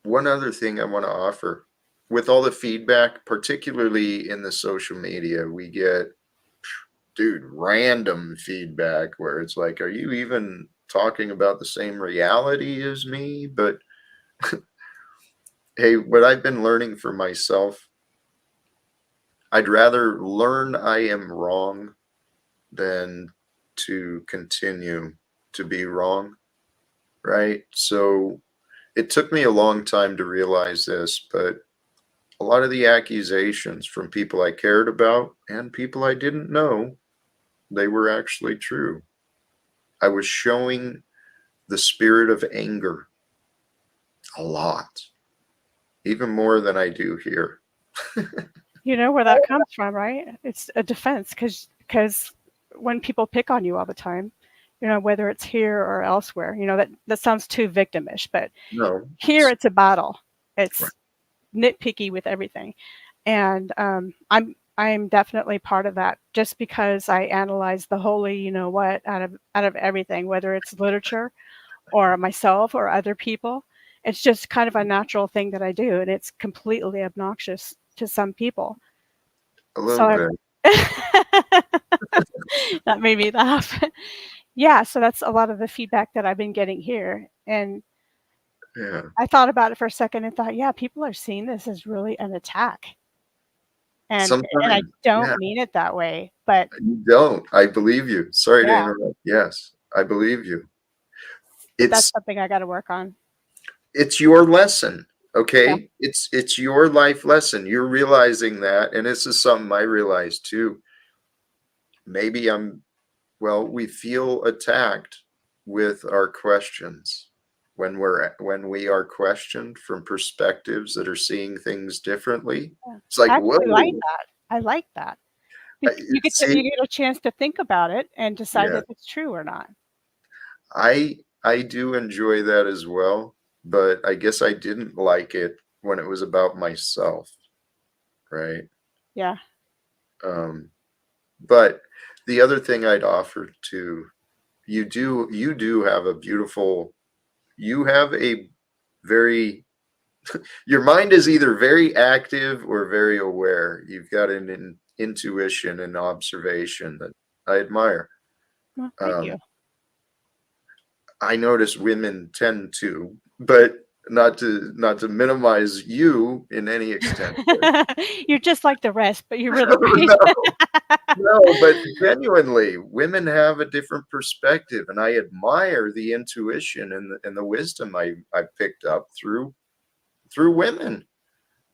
S1: One other thing I want to offer, with all the feedback, particularly in the social media, we get, random feedback where it's like, are you even talking about the same reality as me? But hey, what I've been learning for myself, I'd rather learn I am wrong than to continue to be wrong, right? So it took me a long time to realize this, but a lot of the accusations from people I cared about and people I didn't know, they were actually true. I was showing the spirit of anger a lot, even more than I do here.
S3: You know where that comes from, right? It's a defense because when people pick on you all the time, whether it's here or elsewhere, that sounds too victimish, but
S1: No,
S3: here it's a battle. It's
S1: right.
S3: nitpicky with everything. And I'm definitely part of that, just because I analyze the holy, you know what, out of everything, whether it's literature or myself or other people. It's just kind of a natural thing that I do, and it's completely obnoxious to some people.
S1: A
S3: So
S1: little bit.
S3: that made me laugh. Yeah, so that's a lot of the feedback that I've been getting here. And
S1: Yeah.
S3: I thought about it for a second and thought, yeah, people are seeing this as really an attack. And I
S1: Sometimes. Yeah.
S3: don't mean it that way, but
S1: You don't. I believe you. Sorry to
S3: yeah,
S1: interrupt. Yes, I believe you.
S3: but that's
S1: It's
S3: something I got to work on.
S1: it's your lesson.
S3: Yeah.
S1: Okay. It's your life lesson. You're realizing that. And this is something I realized too. Maybe we feel attacked with our questions when we are questioned from perspectives that are seeing things differently.
S3: Yeah.
S1: It's like,
S3: I actually like
S1: whoa.
S3: that. I like that. You get
S1: See,
S3: you get a chance to think about it and decide
S1: yeah,
S3: if it's true or not.
S1: I do enjoy that as well, but I guess I didn't like it when it was about myself, right?
S3: Yeah.
S1: Um, but the other thing I'd offer to you do have a beautiful, you have a very, your mind is either very active or very aware. You've got an intuition and observation that I admire.
S3: Well, thank you.
S1: Um, I notice women tend to, but not to minimize you in any extent.
S3: You're just like the rest, but you're really great.
S1: No, no, but genuinely, women have a different perspective, and I admire the intuition and the wisdom I picked up through women.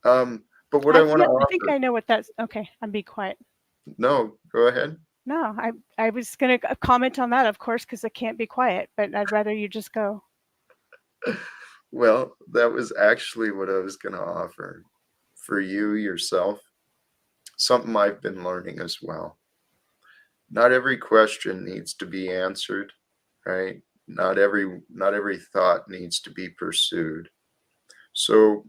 S1: But what I want to
S3: I think
S1: offer,
S3: I know what that's. Okay, I'm be quiet.
S1: no, go ahead.
S3: No, I was gonna comment on that, of course, because I can't be quiet, but I'd rather you just go.
S1: Well, that was actually what I was going to offer for you yourself. Something I've been learning as well. Not every question needs to be answered, right? Not every thought needs to be pursued. So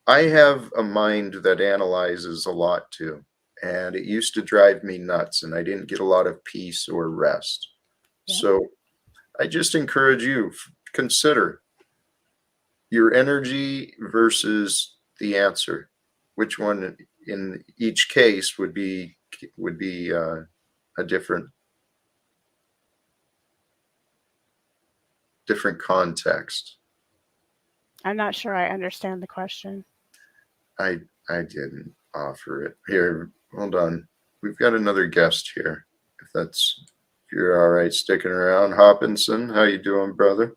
S1: I have a mind that analyzes a lot too, and it used to drive me nuts, and I didn't get a lot of peace or rest.
S3: Yeah.
S1: So I just encourage you, consider your energy versus the answer. Which one in each case would be a different context.
S3: I'm not sure I understand the question.
S1: I I didn't offer it. Here, hold on. We've got another guest here. If you're all right sticking around. Hoppinson, how you doing, brother?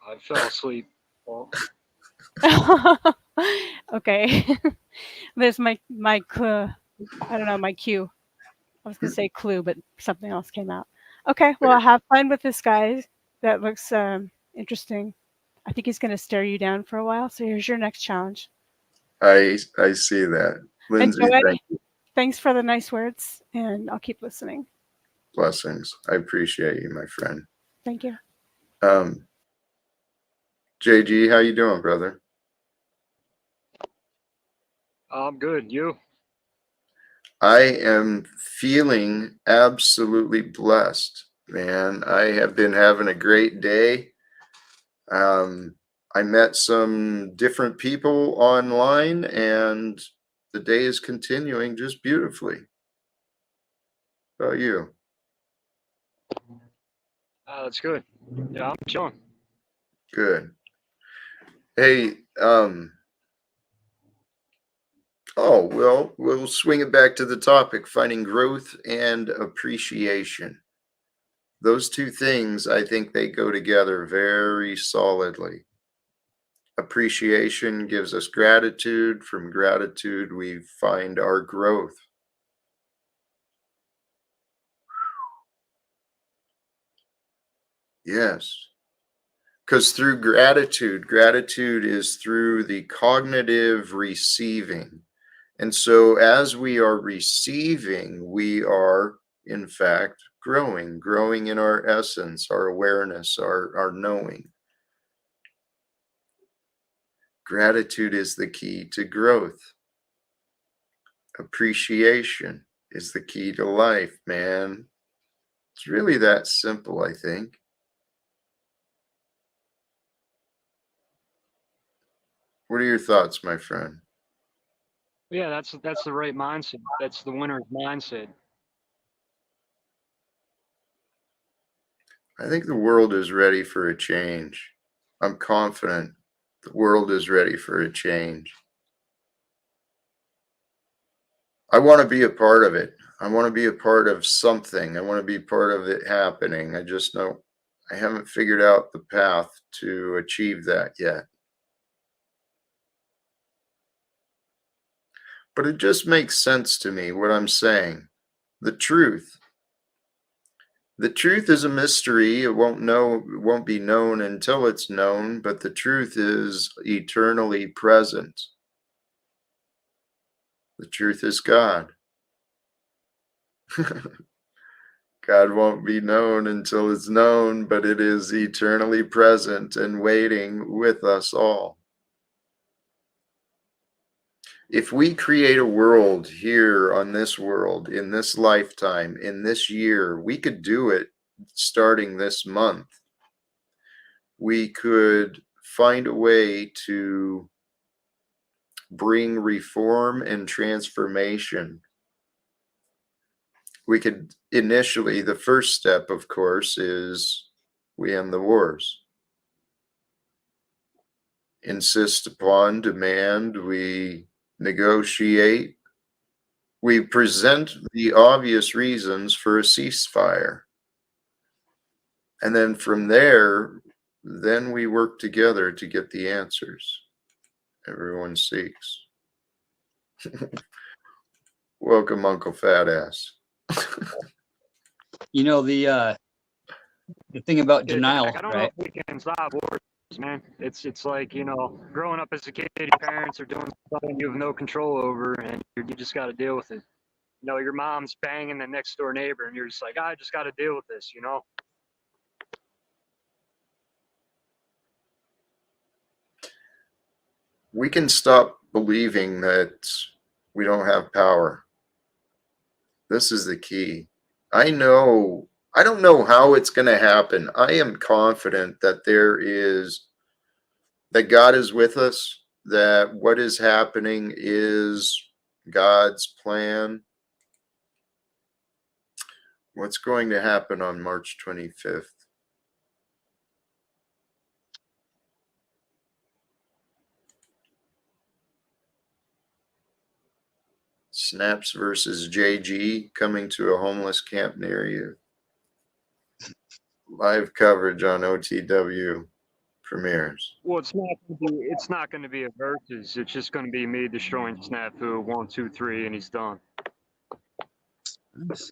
S2: I fell asleep. Well,
S3: Okay. There's my clue. I don't know, my cue. I was gonna say clue, but something else came out. Okay, well, have fun with this guy. That looks interesting. I think he's gonna stare you down for a while. So here's your next challenge.
S1: I see that. Lindsay,
S3: Enjoy.
S1: thank you.
S3: Thanks for the nice words, and I'll keep listening.
S1: Blessings. I appreciate you, my friend.
S3: Thank you.
S1: Um, JG, how you doing, brother?
S2: I'm good. You?
S1: I am feeling absolutely blessed, man. I have been having a great day. I met some different people online, and the day is continuing just beautifully. How about you?
S2: That's good. Yeah, I'm chilling.
S1: Good. Hey, oh, well, we'll swing it back to the topic, finding growth and appreciation. Those two things, I think they go together very solidly. Appreciation gives us gratitude. From gratitude, we find our growth. Yes. Because through gratitude is through the cognitive receiving. And so as we are receiving, we are, in fact, growing in our essence, our awareness, our knowing. Gratitude is the key to growth. Appreciation is the key to life, man. It's really that simple, I think. What are your thoughts, my friend?
S4: Yeah, that's the right mindset. That's the winner's mindset.
S1: I think the world is ready for a change. I'm confident the world is ready for a change. I want to be a part of it. I want to be a part of something. I want to be part of it happening. I just know I haven't figured out the path to achieve that yet. But it just makes sense to me what I'm saying. The truth. The truth is a mystery. It won't be known until it's known, but the truth is eternally present. The truth is God. God won't be known until it's known, but it is eternally present and waiting with us all. If we create a world here on this world, in this lifetime, in this year, we could do it starting this month. We could find a way to bring reform and transformation. We could initially, the first step, of course, is we end the wars. Insist upon, demand, we negotiate. We present the obvious reasons for a ceasefire. And then from there, then we work together to get the answers everyone seeks. Welcome, Uncle Fat Ass.
S5: You know, the thing about
S4: Dude,
S5: denial,
S4: I don't know
S5: right?
S4: if we can stop wars, man. It's like, growing up as a kid, your parents are doing something you have no control over, and you just got to deal with it. Your mom's banging the next door neighbor, and you're just like, I just got to deal with this,
S1: We can stop believing that we don't have power. This is the key. I don't know how it's going to happen. I am confident that that God is with us, that what is happening is God's plan. What's going to happen on March 25th? Snaps versus JG coming to a homeless camp near you. Live coverage on OTW premieres.
S4: Well, it's not going to be a versus. It's just going to be me destroying Snafu 1, 2, 3, and he's done.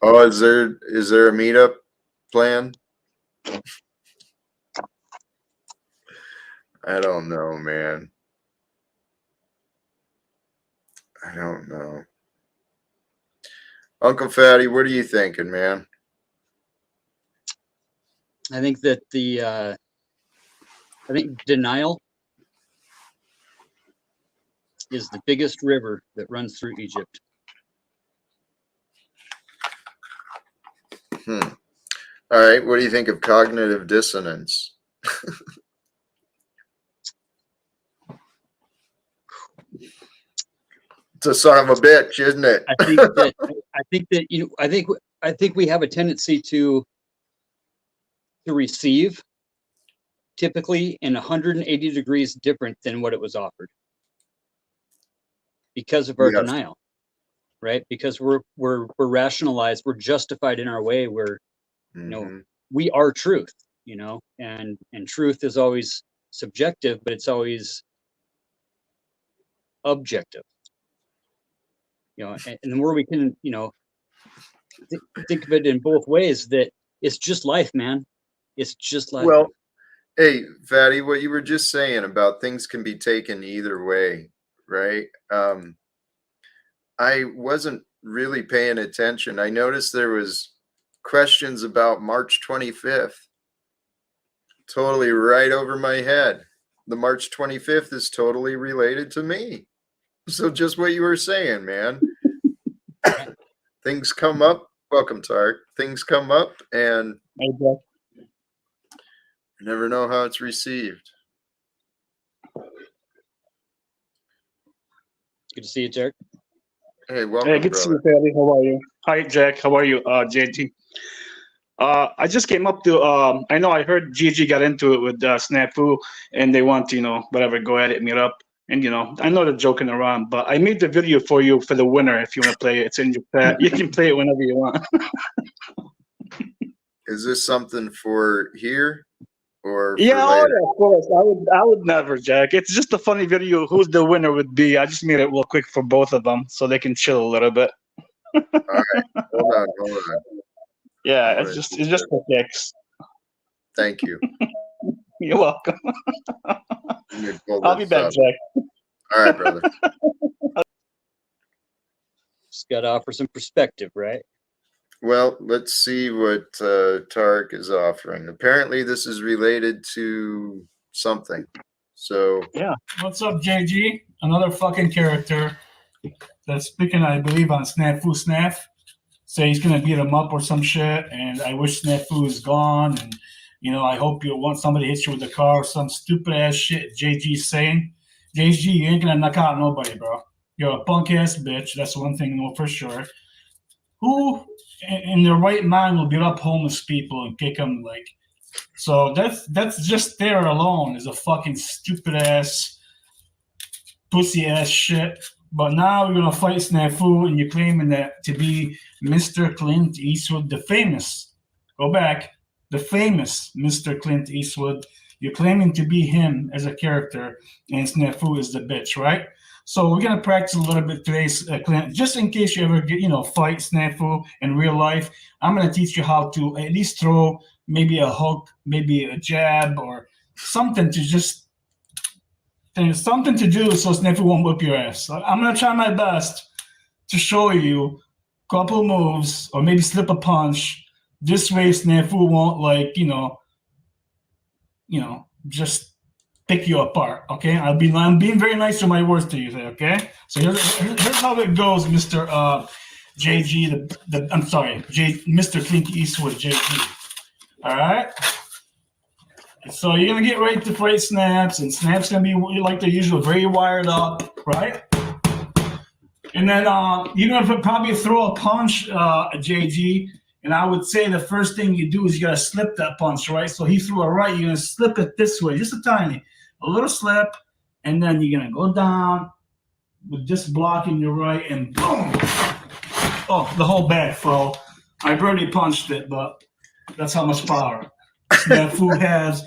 S1: Oh, is there a meetup plan? I don't know, man. I don't know. Uncle Fatty, what are you thinking, man?
S5: I think that I think denial is the biggest river that runs through Egypt.
S1: All right. What do you think of cognitive dissonance? It's a son of a bitch, isn't it?
S5: I think we have a tendency to receive typically in 180 degrees different than what it was offered because of our
S1: Yes.
S5: denial, right? Because we're rationalized, we're justified in our way. We are truth, and truth is always subjective, but it's always objective. And the more we can, think of it in both ways, that it's just life, man. It's just life.
S1: Well, hey, Fatty, what you were just saying about things can be taken either way, right? I wasn't really paying attention. I noticed there was questions about March 25th. Totally right over my head. the March 25th is totally related to me. So just what you were saying, man. Things come up. Welcome, Tarek. Things come up and
S6: Hey, Jack.
S1: you never know how it's received.
S5: Good to see you, Tarek.
S1: Hey, welcome,
S6: Hey, good to see
S1: brother.
S6: you, Kelly. How are you? Hi, Jack. How are you, JT? I just came up to. I know I heard Gigi got into it with Snafu, and they want to, whatever, go at it, meet up, and I know they're joking around, but I made the video for you for the winner. If you want to play it, it's in your chat. You can play it whenever you want.
S1: Is this something for here or for
S6: Yeah,
S1: later?
S6: of course. I would never, Jack. It's just a funny video. Who's the winner would be? I just made it real quick for both of them, so they can chill a little bit.
S1: All right, hold on.
S6: Yeah,
S1: All
S6: it's
S1: right.
S6: just for kicks.
S1: Thank you.
S6: You're welcome.
S1: Let me pull
S6: I'll be
S1: this
S6: back,
S1: up.
S6: Jack.
S1: All right, brother.
S5: Just got to offer some perspective, right?
S1: Well, let's see what Tarek is offering. Apparently, this is related to something. So,
S7: Yeah. What's up, JG? Another fucking character that's speaking, I believe, on Snafu Snaf. Say he's gonna beat him up or some shit, and I wish Snafu is gone, and I hope you want somebody hits you with a car or some stupid ass shit JG's saying. JG, you ain't gonna knock out nobody, bro. You're a punk ass bitch. That's one thing I know for sure. Who in their right mind will beat up homeless people and kick them like? So that's just there alone is a fucking stupid ass, pussy ass shit. But now you're gonna fight Snafu and you're claiming that to be Mr. Clint Eastwood, the famous. Go back, the famous Mr. Clint Eastwood. You're claiming to be him as a character, and Snafu is the bitch, right? So we're gonna practice a little bit today, Clint, just in case you ever get fight Snafu in real life. I'm gonna teach you how to at least throw maybe a hook, maybe a jab, or something to just something to do so Snafu won't whip your ass. So I'm gonna try my best to show you a couple moves, or maybe slip a punch. This way, Snafu won't just pick you apart. Okay, I'm being very nice with my words to you. Okay, so here's how it goes, Mr. JG. I'm sorry, Mr. Clint Eastwood, JG. All right. So you're gonna get ready to fight Snaps, and Snaps gonna be like the usual, very wired up, right? And then you're gonna probably throw a punch, JG. And I would say the first thing you do is you gotta slip that punch, right? So he threw a right, you're gonna slip it this way, just a little slip, and then you're gonna go down with this block in your right, and boom! Oh, the whole back, bro. I barely punched it, but that's how much power Snafu has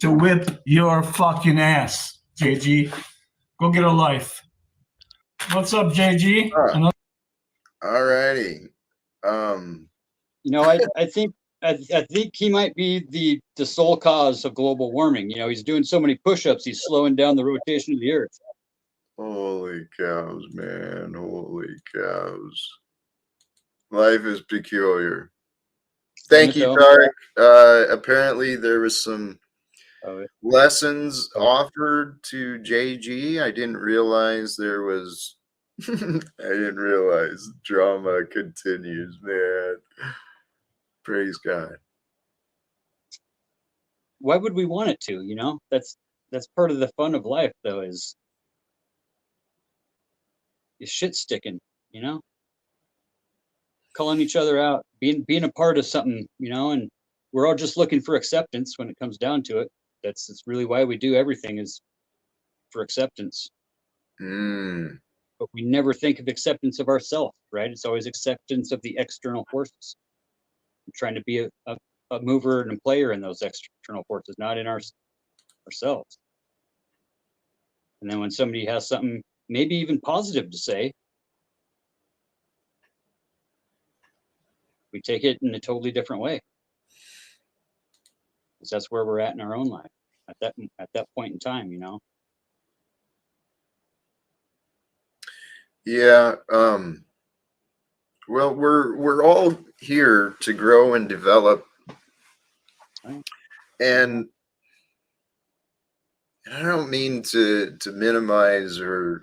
S7: to whip your fucking ass, JG. Go get a life. What's up, JG?
S1: all righty.
S5: I think he might be the sole cause of global warming. He's doing so many push-ups, he's slowing down the rotation of the Earth.
S1: Holy cows, man. Holy cows. Life is peculiar. Thank you, Tarek. Apparently there was some lessons offered to JG. I didn't realize there was I didn't realize drama continues, man. Praise God.
S5: Why would we want it to? That's part of the fun of life, though, is shit sticking, calling each other out, being a part of something, and we're all just looking for acceptance when it comes down to it. That's really why we do everything, is for acceptance. But we never think of acceptance of ourselves, right? It's always acceptance of the external forces. We're trying to be a mover and a player in those external forces, not in ourselves. And then when somebody has something maybe even positive to say, we take it in a totally different way, because that's where we're at in our own life at that point in time.
S1: Yeah. Well, we're all here to grow and develop, and And I don't mean to minimize or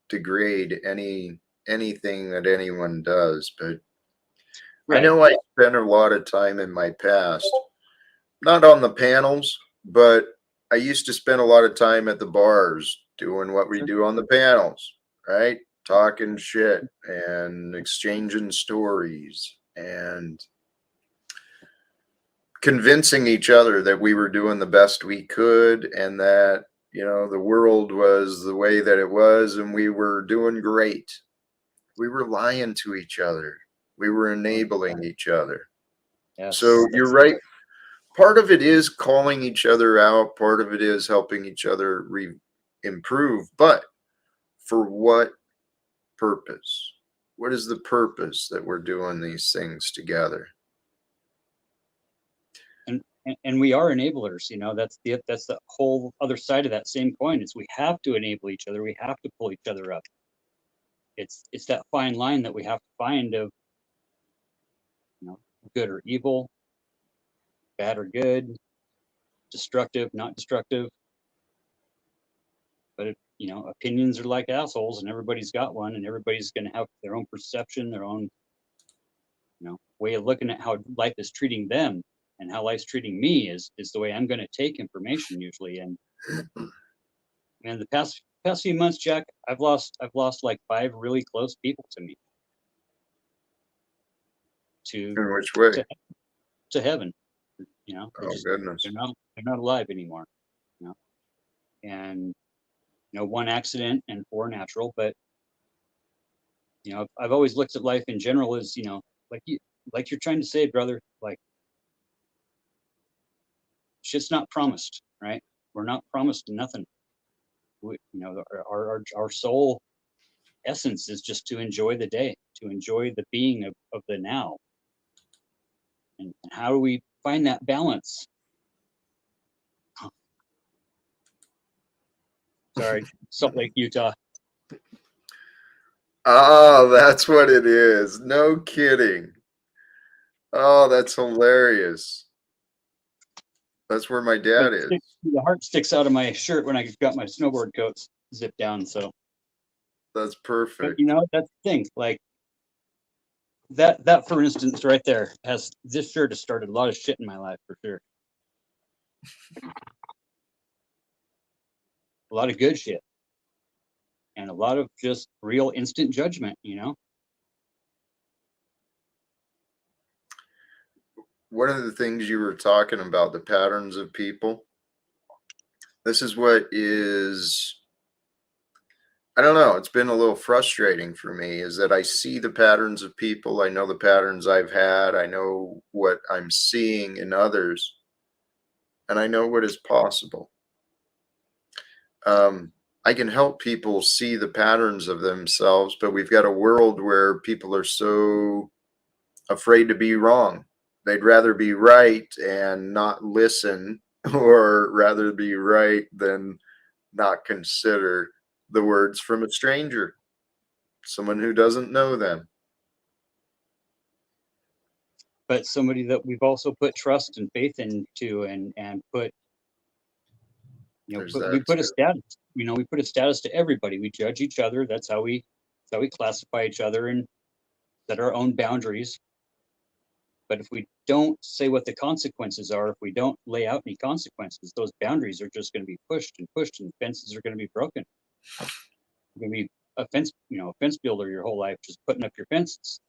S1: degrade anything that anyone does, but I
S5: Right.
S1: know I spent a lot of time in my past, not on the panels, but I used to spend a lot of time at the bars doing what we
S5: Sure.
S1: do on the panels, right? Talking shit and exchanging stories and convincing each other that we were doing the best we could and that, the world was the way that it was and we were doing great. We were lying to each other. We were enabling each other.
S5: Yes.
S1: So you're right. Part of it is calling each other out. Part of it is helping each other improve. But for what purpose? What is the purpose that we're doing these things together?
S5: And we are enablers. That's the whole other side of that same coin. Is we have to enable each other. We have to pull each other up. It's that fine line that we have to find of good or evil, bad or good, destructive, not destructive. But opinions are like assholes, and everybody's got one, and everybody's going to have their own perception, their own way of looking at how life is treating them, and how life's treating me is the way I'm going to take information usually. And the past few months, Jack, I've lost like 5 really close people to me.
S1: In which way?
S5: To heaven.
S1: Oh, goodness.
S5: They're not alive anymore. And one accident and 4 natural. But I've always looked at life in general as like you're trying to say, brother, like shit's not promised, right? We're not promised nothing. Our soul essence is just to enjoy the day, to enjoy the being of the now. And how do we find that balance? Sorry, Salt Lake, Utah.
S1: Oh, that's what it is. No kidding. Oh, that's hilarious. That's where my dad is.
S5: The heart sticks out of my shirt when I got my snowboard coats zipped down. So
S1: that's perfect.
S5: But that's the thing. Like that for instance, right there this shirt has started a lot of shit in my life for sure. A lot of good shit. And a lot of just real instant judgment,
S1: One of the things you were talking about, the patterns of people, this is what is, I don't know, it's been a little frustrating for me, is that I see the patterns of people. I know the patterns I've had. I know what I'm seeing in others. And I know what is possible. I can help people see the patterns of themselves, but we've got a world where people are so afraid to be wrong. They'd rather be right and not listen, or rather be right than not consider the words from a stranger, someone who doesn't know them.
S5: But somebody that we've also put trust and faith into and put we put a status, we put a status to everybody. We judge each other. That's how we classify each other and set our own boundaries. But if we don't say what the consequences are, if we don't lay out any consequences, those boundaries are just going to be pushed, and fences are going to be broken. You're going to be a fence builder your whole life, just putting up your fences.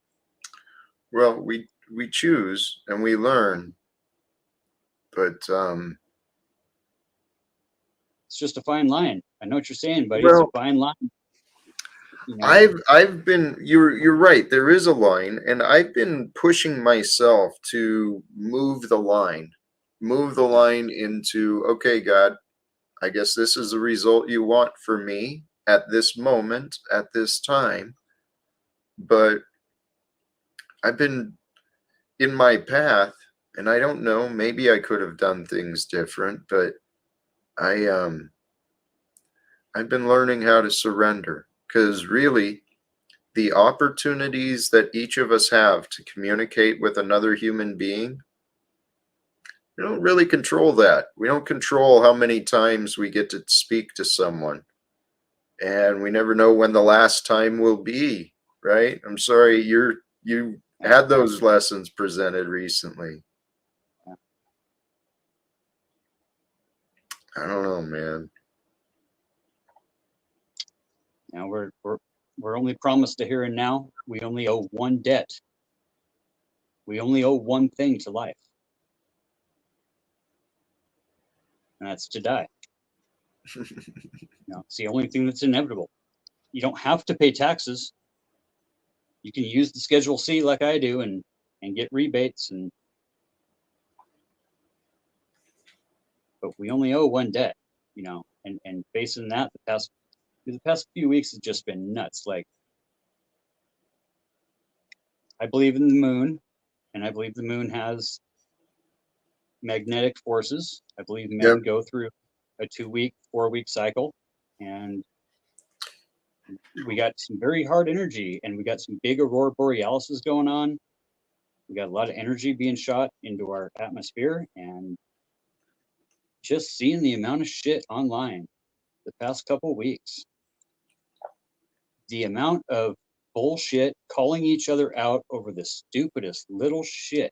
S1: Well, we choose and we learn, but
S5: it's just a fine line. I know what you're saying, buddy.
S1: Well,
S5: it's a fine line.
S1: I've been, you're right, there is a line, and I've been pushing myself to move the line into, okay, God, I guess this is the result you want for me at this moment, at this time. But I've been in my path, and I don't know, maybe I could have done things different, but I've been learning how to surrender. Because really, the opportunities that each of us have to communicate with another human being We don't really control that. We don't control how many times we get to speak to someone. And we never know when the last time will be, right? I'm sorry, you had those lessons presented recently. I don't know, man.
S5: Now we're only promised the here and now. We only owe one debt. We only owe one thing to life, and that's to die. It's the only thing that's inevitable. You don't have to pay taxes. You can use the Schedule C like I do and get rebates, but we only owe one debt, and facing that the past few weeks has just been nuts. Like, I believe in the moon, and I believe the moon has magnetic forces. I believe men go through a 2-week, 4-week cycle, and we got some very hard energy, and we got some big aurora borealises going on. We got a lot of energy being shot into our atmosphere, and just seeing the amount of shit online the past couple weeks, the amount of bullshit, calling each other out over the stupidest little shit,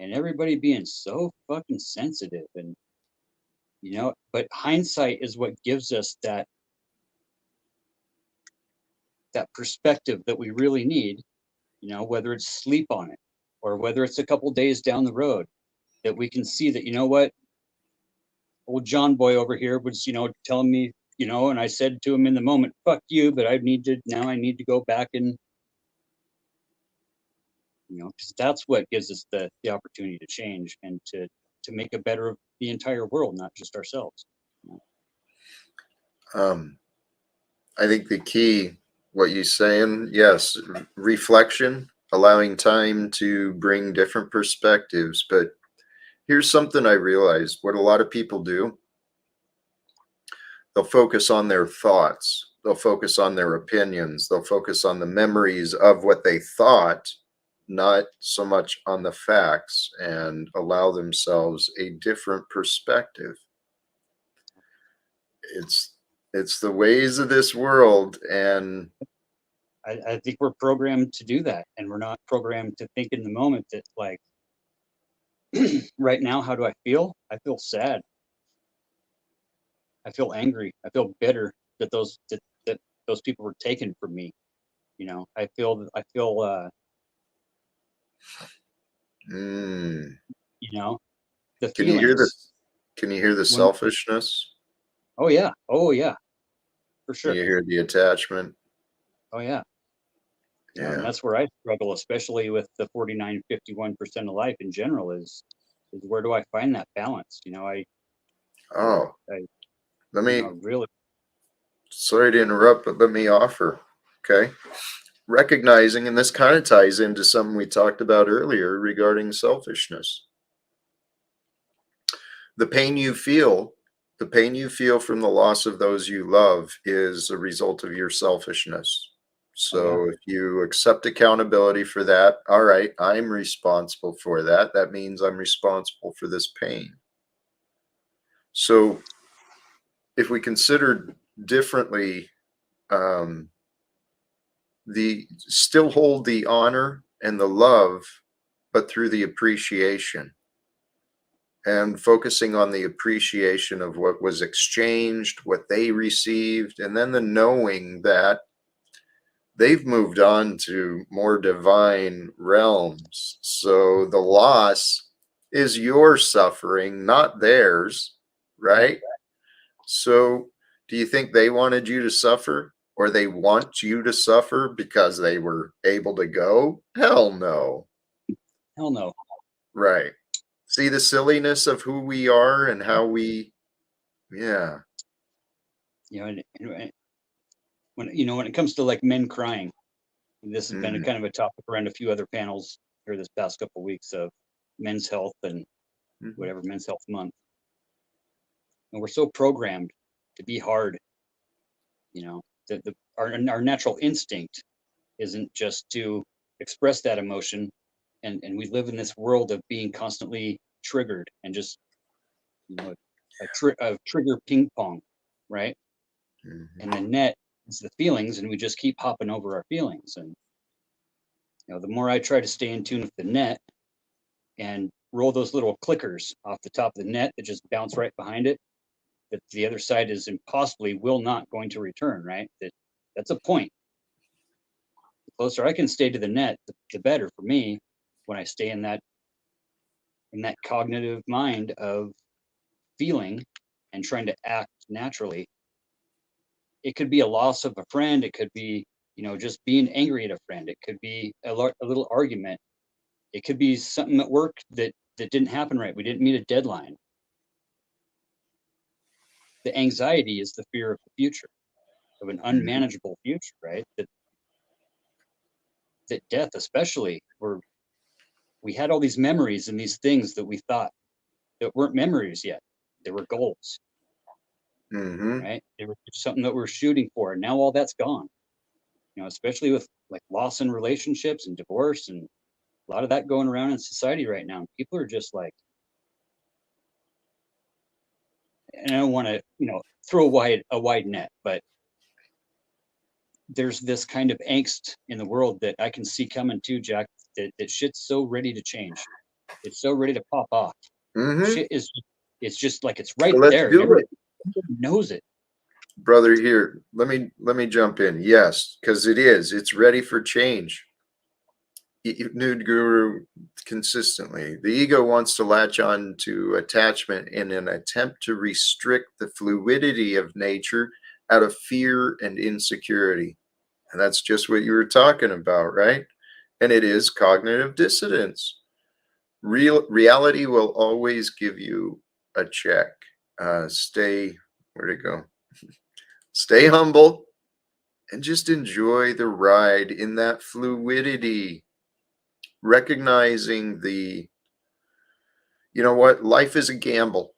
S5: and everybody being so fucking sensitive, and but hindsight is what gives us that perspective that we really need, whether it's sleep on it or whether it's a couple days down the road, that we can see that, what old John boy over here was, telling me, and I said to him in the moment, fuck you, but I need to go back and, because that's what gives us the opportunity to change and to make a better of the entire world, not just ourselves.
S1: I think the key, what you're saying, yes, reflection, allowing time to bring different perspectives. But here's something I realized: what a lot of people do, they'll focus on their thoughts, they'll focus on their opinions, they'll focus on the memories of what they thought, not so much on the facts, and allow themselves a different perspective. It's the ways of this world, and
S5: I think we're programmed to do that, and we're not programmed to think in the moment that, like, right now, how do I feel? I feel sad. I feel angry. I feel bitter that those people were taken from me. I feel the
S1: Can you hear
S5: feelings.
S1: can you hear the selfishness?
S5: Oh yeah, for sure.
S1: Can you hear the attachment?
S5: Oh yeah.
S1: Yeah.
S5: And that's where I struggle, especially with the 49-51% of life in general, is where do I find that balance?
S1: Let me,
S5: really,
S1: sorry to interrupt, but let me offer, okay? Recognizing, and this kind of ties into something we talked about earlier regarding selfishness. The pain you feel from the loss of those you love is a result of your selfishness. So if you accept accountability for that, all right, I'm responsible for that. That means I'm responsible for this pain. So if we consider differently, still hold the honor and the love, but through the appreciation, and focusing on the appreciation of what was exchanged, what they received, and then the knowing that they've moved on to more divine realms. So the loss is your suffering, not theirs, right? So do you think they wanted you to suffer, or they want you to suffer because they were able to go? Hell no.
S5: Hell no.
S1: Right. See the silliness of who we are and how we, yeah.
S5: And when it comes to like men crying, this has been a kind of a topic around a few other panels here this past couple of weeks of men's health and whatever, Men's Health Month. And we're so programmed to be hard, our natural instinct isn't just to express that emotion. And we live in this world of being constantly triggered and just, you know, a trigger ping pong, right? And the net is the feelings, and we just keep hopping over our feelings. And you know, the more I try to stay in tune with the net and roll those little clickers off the top of the net that just bounce right behind it, that the other side is impossibly will not going to return, right? That's a point. The closer I can stay to the net, the better for me when I stay in that cognitive mind of feeling and trying to act naturally. It could be a loss of a friend. It could be, you know, just being angry at a friend. It could be a little argument. It could be something at work that didn't happen right. We didn't meet a deadline. The anxiety is the fear of the future, of an unmanageable future, right? That death, especially, where we had all these memories and these things that we thought that weren't memories yet. They were goals, right? They were something that we're shooting for. And now all that's gone, you know, especially with like loss in relationships and divorce and a lot of that going around in society right now. People are just like, and I don't want to, you know, throw a wide net, but there's this kind of angst in the world that I can see coming too, Jack, that shit's so ready to change. It's so ready to pop off. Shit is, it's just like, it's right
S1: So let's
S5: there.
S1: do
S5: Everybody
S1: it.
S5: knows it.
S1: Brother, here, let me jump in. Yes, because it's ready for change. Nude Guru consistently. The ego wants to latch on to attachment in an attempt to restrict the fluidity of nature out of fear and insecurity. And that's just what you were talking about, right? And it is cognitive dissonance. Reality will always give you a check. Where'd it go? Stay humble and just enjoy the ride in that fluidity. Recognizing you know what? Life is a gamble.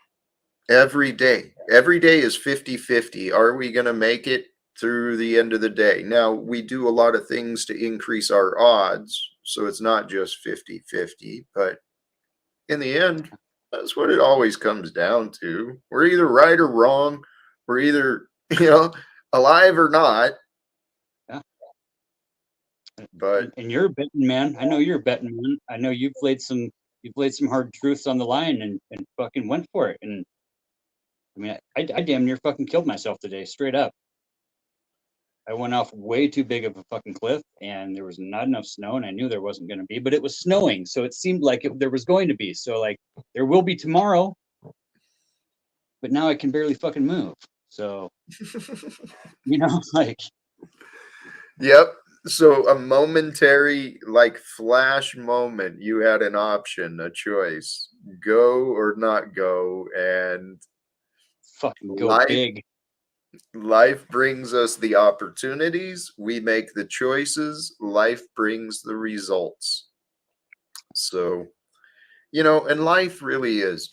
S1: Every day is 50-50. Are we going to make it through the end of the day? Now, we do a lot of things to increase our odds, so it's not just 50-50, but in the end, that's what it always comes down to. We're either right or wrong. We're either, you know, alive or not.
S5: Yeah.
S1: But
S5: and you're a betting man. I know you're a betting man. I know you've laid some hard truths on the line and fucking went for it. And I mean, I damn near fucking killed myself today, straight up. I went off way too big of a fucking cliff, and there was not enough snow, and I knew there wasn't going to be, but it was snowing, so it seemed like there was going to be. So like, there will be tomorrow, but now I can barely fucking move. So, you know, like.
S1: Yep. So a momentary, like flash moment, you had an option, a choice, go or not go, and
S5: fucking go big.
S1: Life brings us the opportunities. We make the choices. Life brings the results. So, you know, and life really is.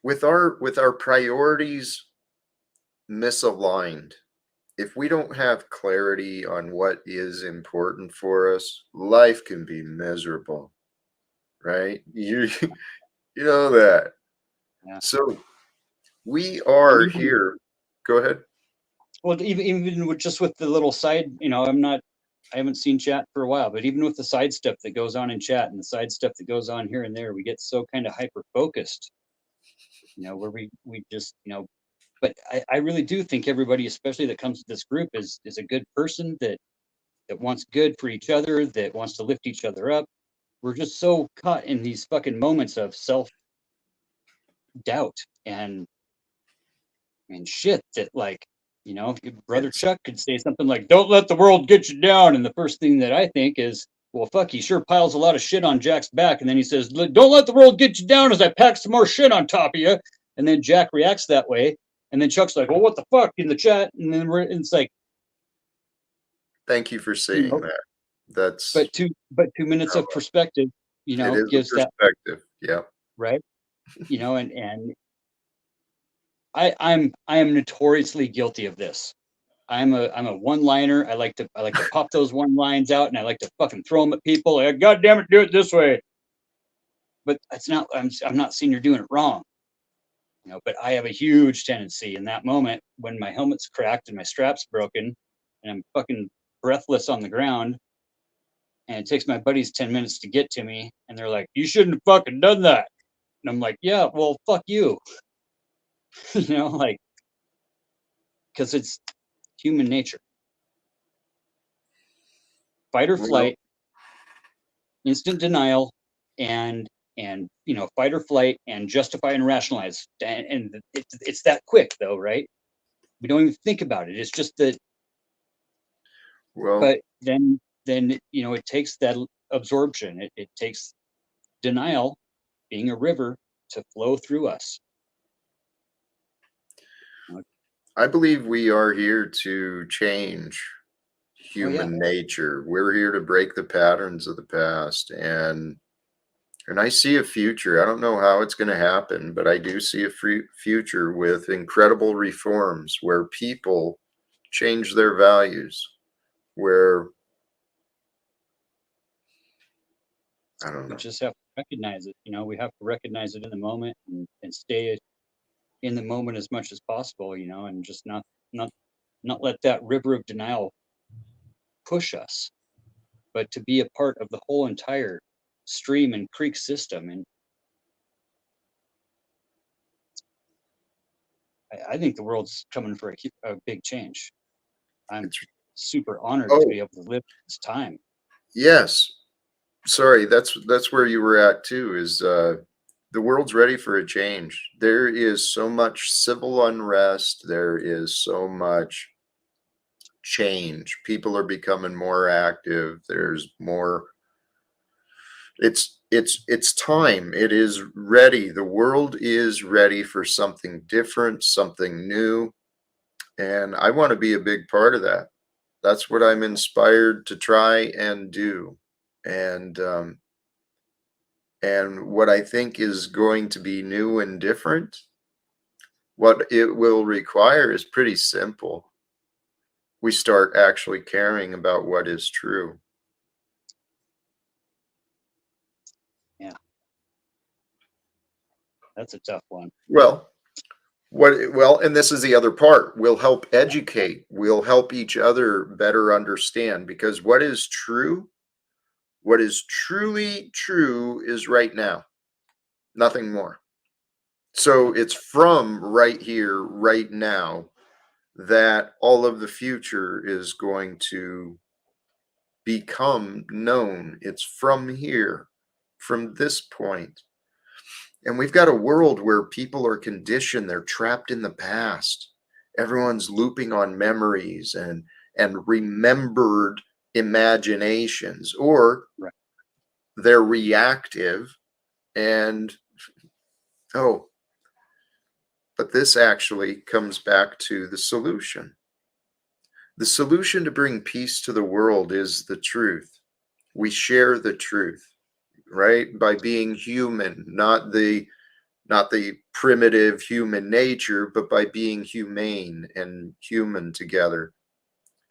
S1: With our priorities misaligned, if we don't have clarity on what is important for us, life can be miserable, right? You know that.
S5: Yeah.
S1: So we are here. Go ahead.
S5: Well, even with just with the little side, you know, I haven't seen chat for a while, but even with the side stuff that goes on in chat and the side stuff that goes on here and there, we get so kind of hyper focused, you know, where we just, you know, but I really do think everybody, especially that comes to this group, is a good person that wants good for each other, that wants to lift each other up. We're just so caught in these fucking moments of self doubt and shit that, like, you know, brother Chuck could say something like, "Don't let the world get you down," and the first thing that I think is, well, fuck, he sure piles a lot of shit on Jack's back, and then he says, "Don't let the world get you down as I pack some more shit on top of you," and then Jack reacts that way. And then Chuck's like, "Well, what the fuck," in the chat, and then it's like,
S1: thank you for saying that. That's
S5: but 2 minutes of perspective, you know, gives that
S1: perspective. Yeah.
S5: Right. You know, and I am notoriously guilty of this. I'm a one-liner. I like to pop those one lines out, and I like to fucking throw them at people. Like, God damn it, do it this way. But that's not. I'm not saying you're doing it wrong. You know, but I have a huge tendency in that moment when my helmet's cracked and my strap's broken, and I'm fucking breathless on the ground, and it takes my buddies 10 minutes to get to me, and they're like, "You shouldn't have fucking done that." And I'm like, "Yeah, well, fuck you." You know, like, because it's human nature. Fight or
S1: Well,
S5: flight, instant denial, and you know, fight or flight, and justify and rationalize. And it's that quick though, right? We don't even think about it. It's just that.
S1: well,
S5: But then you know, it takes that absorption. It takes denial, being a river, to flow through us.
S1: I believe we are here to change
S5: Oh yeah,
S1: human nature. We're here to break the patterns of the past, and I see a future. I don't know how it's going to happen, but I do see a future with incredible reforms where people change their values, where I don't
S5: we
S1: know.
S5: just have to recognize it. You know, we have to recognize it in the moment, and stay in the moment as much as possible. You know, and just not let that river of denial push us, but to be a part of the whole entire stream and creek system. And I think the world's coming for a big change. I'm
S1: It's
S5: super honored to
S1: oh
S5: be able to live this time.
S1: yes, sorry. That's where you were at too. Is the world's ready for a change. There is so much civil unrest. There is so much change. People are becoming more active. There's more. It's time. It is ready. The world is ready for something different, something new, and I want to be a big part of that. That's what I'm inspired to try and do. And what I think is going to be new and different, what it will require is pretty simple. We start actually caring about what is true.
S5: Yeah, that's a tough one.
S1: Well, and this is the other part. We'll help educate. We'll help each other better understand, because what is true, what is truly true is right now, nothing more. So it's from right here, right now, that all of the future is going to become known. It's from here, from this point. And we've got a world where people are conditioned, they're trapped in the past. Everyone's looping on memories and remembered imaginations, or
S5: Right.
S1: they're reactive and oh, but this actually comes back to the solution. The solution to bring peace to the world is the truth. We share the truth, right? By being human, not the primitive human nature, but by being humane and human together.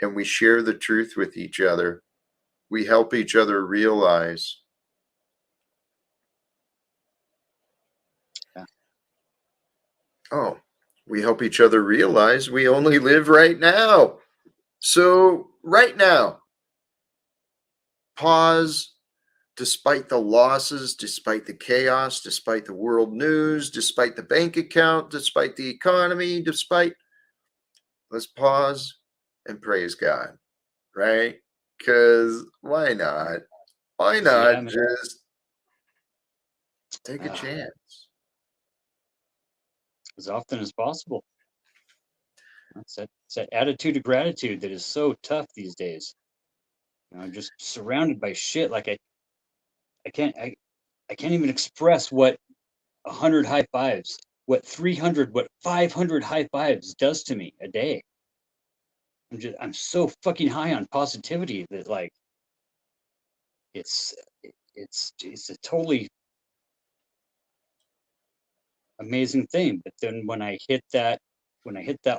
S1: And we share the truth with each other. We help each other realize,
S5: Yeah.
S1: oh, we help each other realize we only live right now. So, right now, pause. Despite the losses, despite the chaos, despite the world news, despite the bank account, despite the economy, let's pause and praise God, right? Because why not? Why
S5: Yeah,
S1: not
S5: man.
S1: just take a
S5: Uh,
S1: chance?
S5: as often as possible. It's that attitude of gratitude that is so tough these days. You know, I'm just surrounded by shit. Like I can't even express what 100 high fives, what 300, what 500 high fives does to me a day. I'm so fucking high on positivity that like it's it's a totally amazing thing. But then when I hit that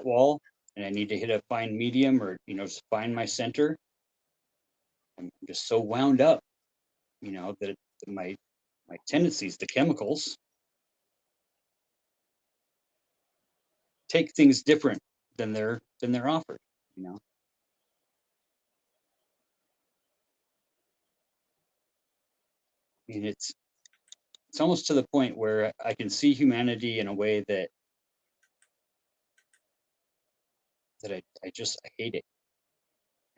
S5: wall and I need to hit a fine medium, or just find my center. I'm just so wound up, that my tendencies, the chemicals, take things different than they're offered. I mean, it's almost to the point where I can see humanity in a way that I hate it.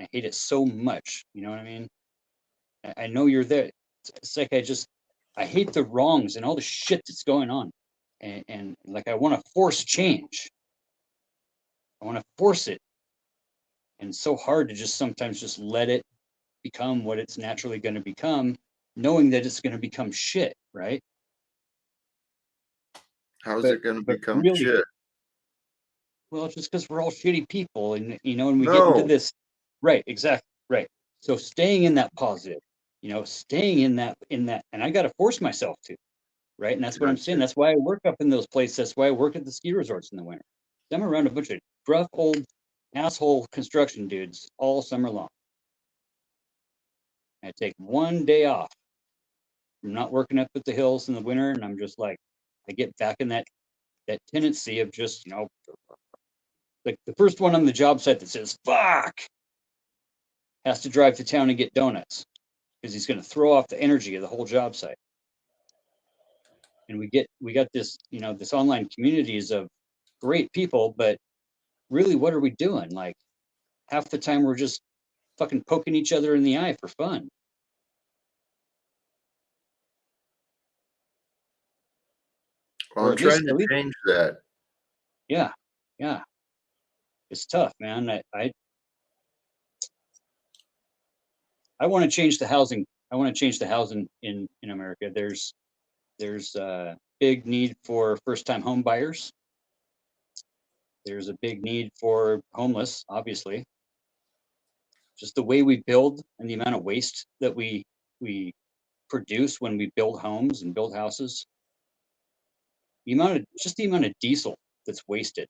S5: I hate it so much. You know what I mean? I know you're there. It's like I hate the wrongs and all the shit that's going on. And like, I want to force change. I want to force it. And it's so hard to sometimes just let it become what it's naturally going to become, knowing that it's going to become shit, right?
S1: How's it going to become
S5: really,
S1: shit?
S5: Well, just because we're all shitty people, and and we get
S1: No.
S5: into this, right? Exactly, right. So staying in that positive, staying in that, and I got to force myself to, right? And that's what I'm saying. That's why I work up in those places. That's why I work at the ski resorts in the winter. I'm around a bunch of gruff old asshole construction dudes all summer long. I take one day off. I'm not working up at the hills in the winter, and I'm just like, I get back in that tendency of just, like the first one on the job site that says "fuck" has to drive to town and get donuts because he's going to throw off the energy of the whole job site. And we got this, this online communities of great people, but really, what are we doing? Like, half the time we're just fucking poking each other in the eye for fun.
S1: Well, I'm trying to change that.
S5: Yeah, it's tough, man. I want to change the housing. I want to change the housing in America. There's a big need for first-time home buyers. There's a big need for homeless, obviously. Just the way we build and the amount of waste that we produce when we build homes and build houses. The amount of diesel that's wasted,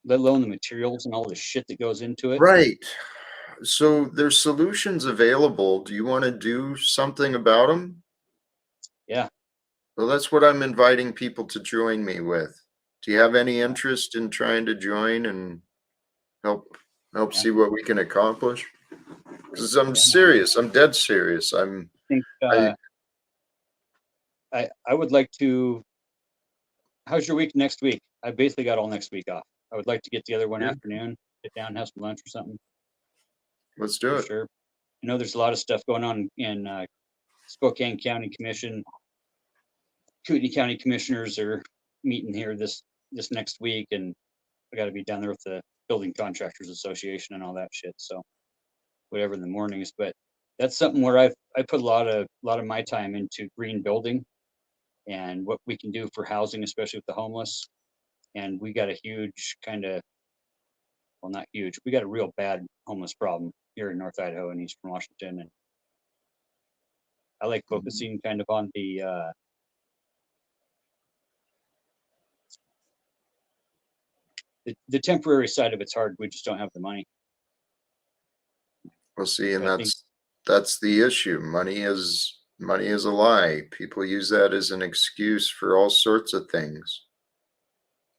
S5: let alone the materials and all the shit that goes into it.
S1: Right. So there's solutions available. Do you want to do something about them?
S5: Yeah.
S1: Well, that's what I'm inviting people to join me with. Do you have any interest in trying to join and help see what we can accomplish? Because I'm serious. I'm dead serious.
S5: I think I would like to. How's your week next week? I basically got all next week off. I would like to get together one afternoon, sit down, and have some lunch or something.
S1: Let's do it.
S5: Sure. I know there's a lot of stuff going on in Spokane County Commission. Kootenai County commissioners are meeting here this next week, and I got to be down there with the Building Contractors Association and all that shit. So whatever in the mornings, but that's something where I put a lot of my time into green building and what we can do for housing, especially with the homeless. And we got a huge well, not huge. We got a real bad homeless problem here in North Idaho and Eastern Washington, and I like focusing kind of on the temporary side of it's hard. We just don't have the money.
S1: Well, see, and that's the issue. Money is a lie. People use that as an excuse for all sorts of things.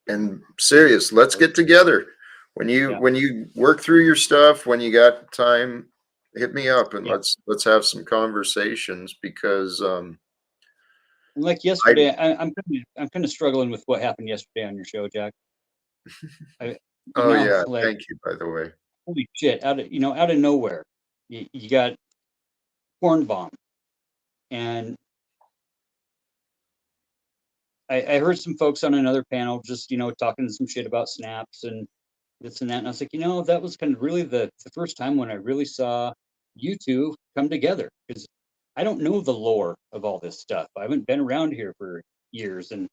S1: And serious, let's get together. When you work through your stuff, when you got time, hit me up and let's have some conversations, because
S5: like yesterday, I'm kind of struggling with what happened yesterday on your show, Jack.
S1: Thank you, by the way.
S5: Holy shit! Out of nowhere, you got corn bomb, and I heard some folks on another panel just talking some shit about snaps and this and that, and I was like, that was kind of really the first time when I really saw you two come together, because I don't know the lore of all this stuff. I haven't been around here for years, and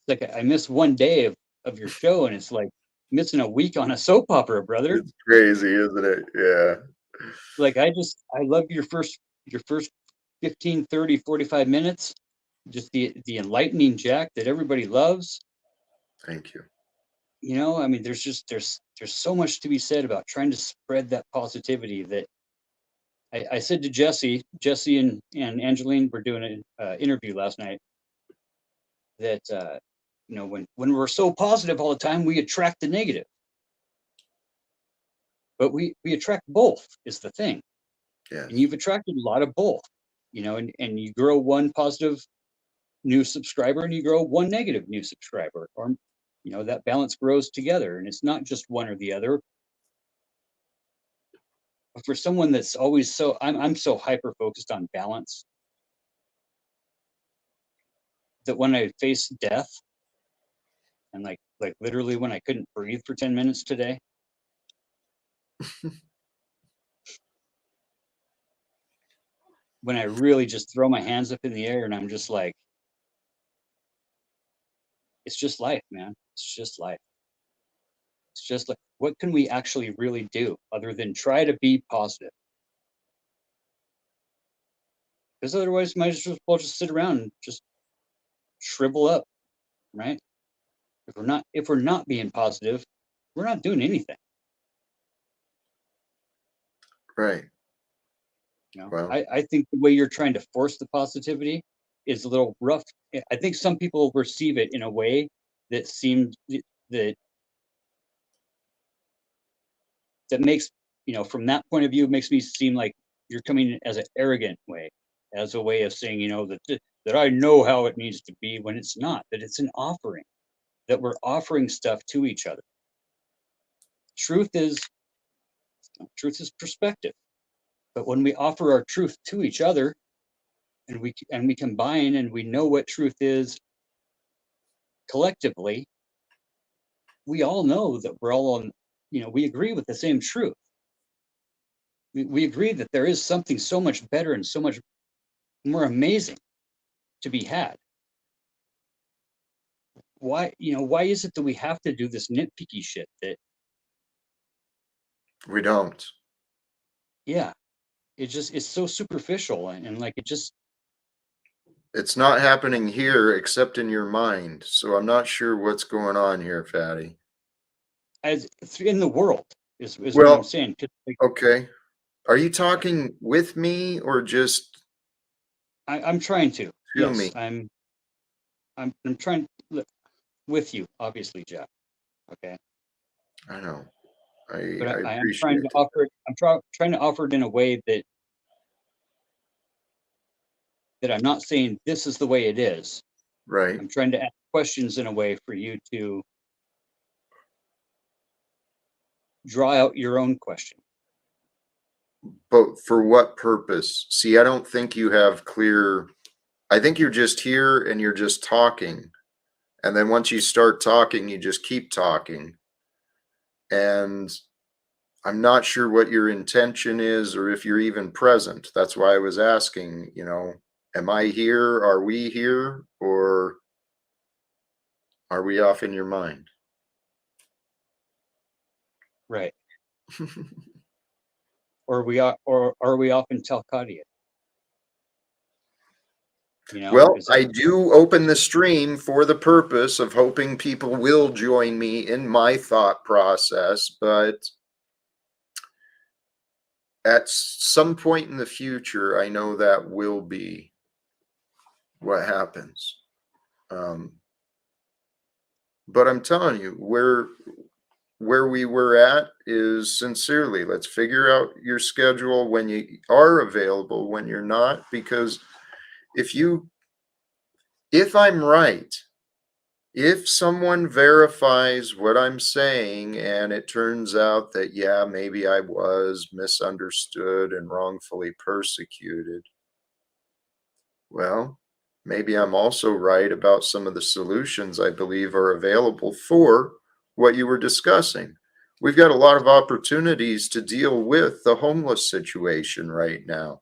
S5: it's like I miss one day of your show, and it's like missing a week on a soap opera, brother.
S1: It's crazy, isn't it? Yeah.
S5: Like I love your first 15, 30, 45 minutes. Just the enlightening Jack that everybody loves.
S1: Thank you.
S5: you know, I mean, there's so much to be said about trying to spread that positivity that I said to Jesse and Angeline were doing an interview last night that, you know, when we're so positive all the time, we attract the negative. But we attract both is the thing.
S1: Yes.
S5: And you've attracted a lot of both, you know, and you grow one positive new subscriber and you grow one negative new subscriber, or, you know, that balance grows together, and it's not just one or the other. But for someone that's always I'm so hyper focused on balance that when I face death, and like literally when I couldn't breathe for 10 minutes today, when I really just throw my hands up in the air and I'm just like, it's just life, man. It's just life. It's just like, what can we actually really do other than try to be positive? Because otherwise, we might as well just sit around and just shrivel up, right? If we're not being positive, we're not doing anything.
S1: Right.
S5: You know,
S1: Well,
S5: I think the way you're trying to force the positivity is a little rough. I think some people receive it in a way that seems that makes, you know, from that point of view, it makes me seem like you're coming as an arrogant way, as a way of saying, you know, that I know how it needs to be, when it's not, that it's an offering, that we're offering stuff to each other. Truth is perspective. But when we offer our truth to each other, and we combine and we know what truth is collectively, we all know that we're all on, you know, we agree with the same truth. We agree that there is something so much better and so much more amazing to be had. Why is it that we have to do this nitpicky shit that
S1: we don't.
S5: Yeah, it's so superficial, and like
S1: It's not happening here except in your mind. So I'm not sure what's going on here, Fatty.
S5: as in the world is what
S1: Well,
S5: I'm saying. Like,
S1: okay. Are you talking with me or just
S5: I'm trying to.
S1: to
S5: Yes,
S1: me?
S5: I'm trying with you, obviously, Jeff. Okay,
S1: I know.
S5: but
S1: I
S5: I am trying
S1: appreciate
S5: to
S1: it.
S5: offer it. I'm trying to offer it in a way that I'm not saying this is the way it is.
S1: Right.
S5: I'm trying to ask questions in a way for you to draw out your own question.
S1: But for what purpose? See, I don't think you have clear. I think you're just here and you're just talking. And then once you start talking, you just keep talking. And I'm not sure what your intention is or if you're even present. That's why I was asking, you know, am I here? Are we here? Or are we off in your mind?
S5: Right. Or are we off in Talcott? You know,
S1: Well, I do open the stream for the purpose of hoping people will join me in my thought process, but at some point in the future, I know that will be what happens. But I'm telling you, where we were at is sincerely, let's figure out your schedule when you are available, when you're not, because if I'm right, if someone verifies what I'm saying and it turns out that, yeah, maybe I was misunderstood and wrongfully persecuted, well, maybe I'm also right about some of the solutions I believe are available for what you were discussing. We've got a lot of opportunities to deal with the homeless situation right now.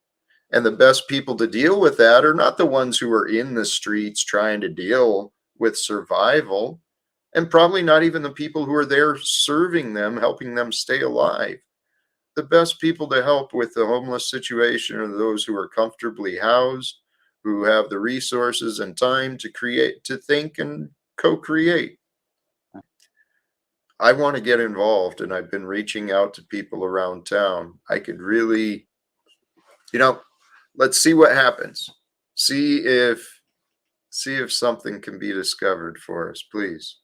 S1: And the best people to deal with that are not the ones who are in the streets trying to deal with survival, and probably not even the people who are there serving them, helping them stay alive. The best people to help with the homeless situation are those who are comfortably housed, who have the resources and time to create, to think and co-create. I want to get involved, and I've been reaching out to people around town. I could really, let's see what happens. See if something can be discovered for us, please.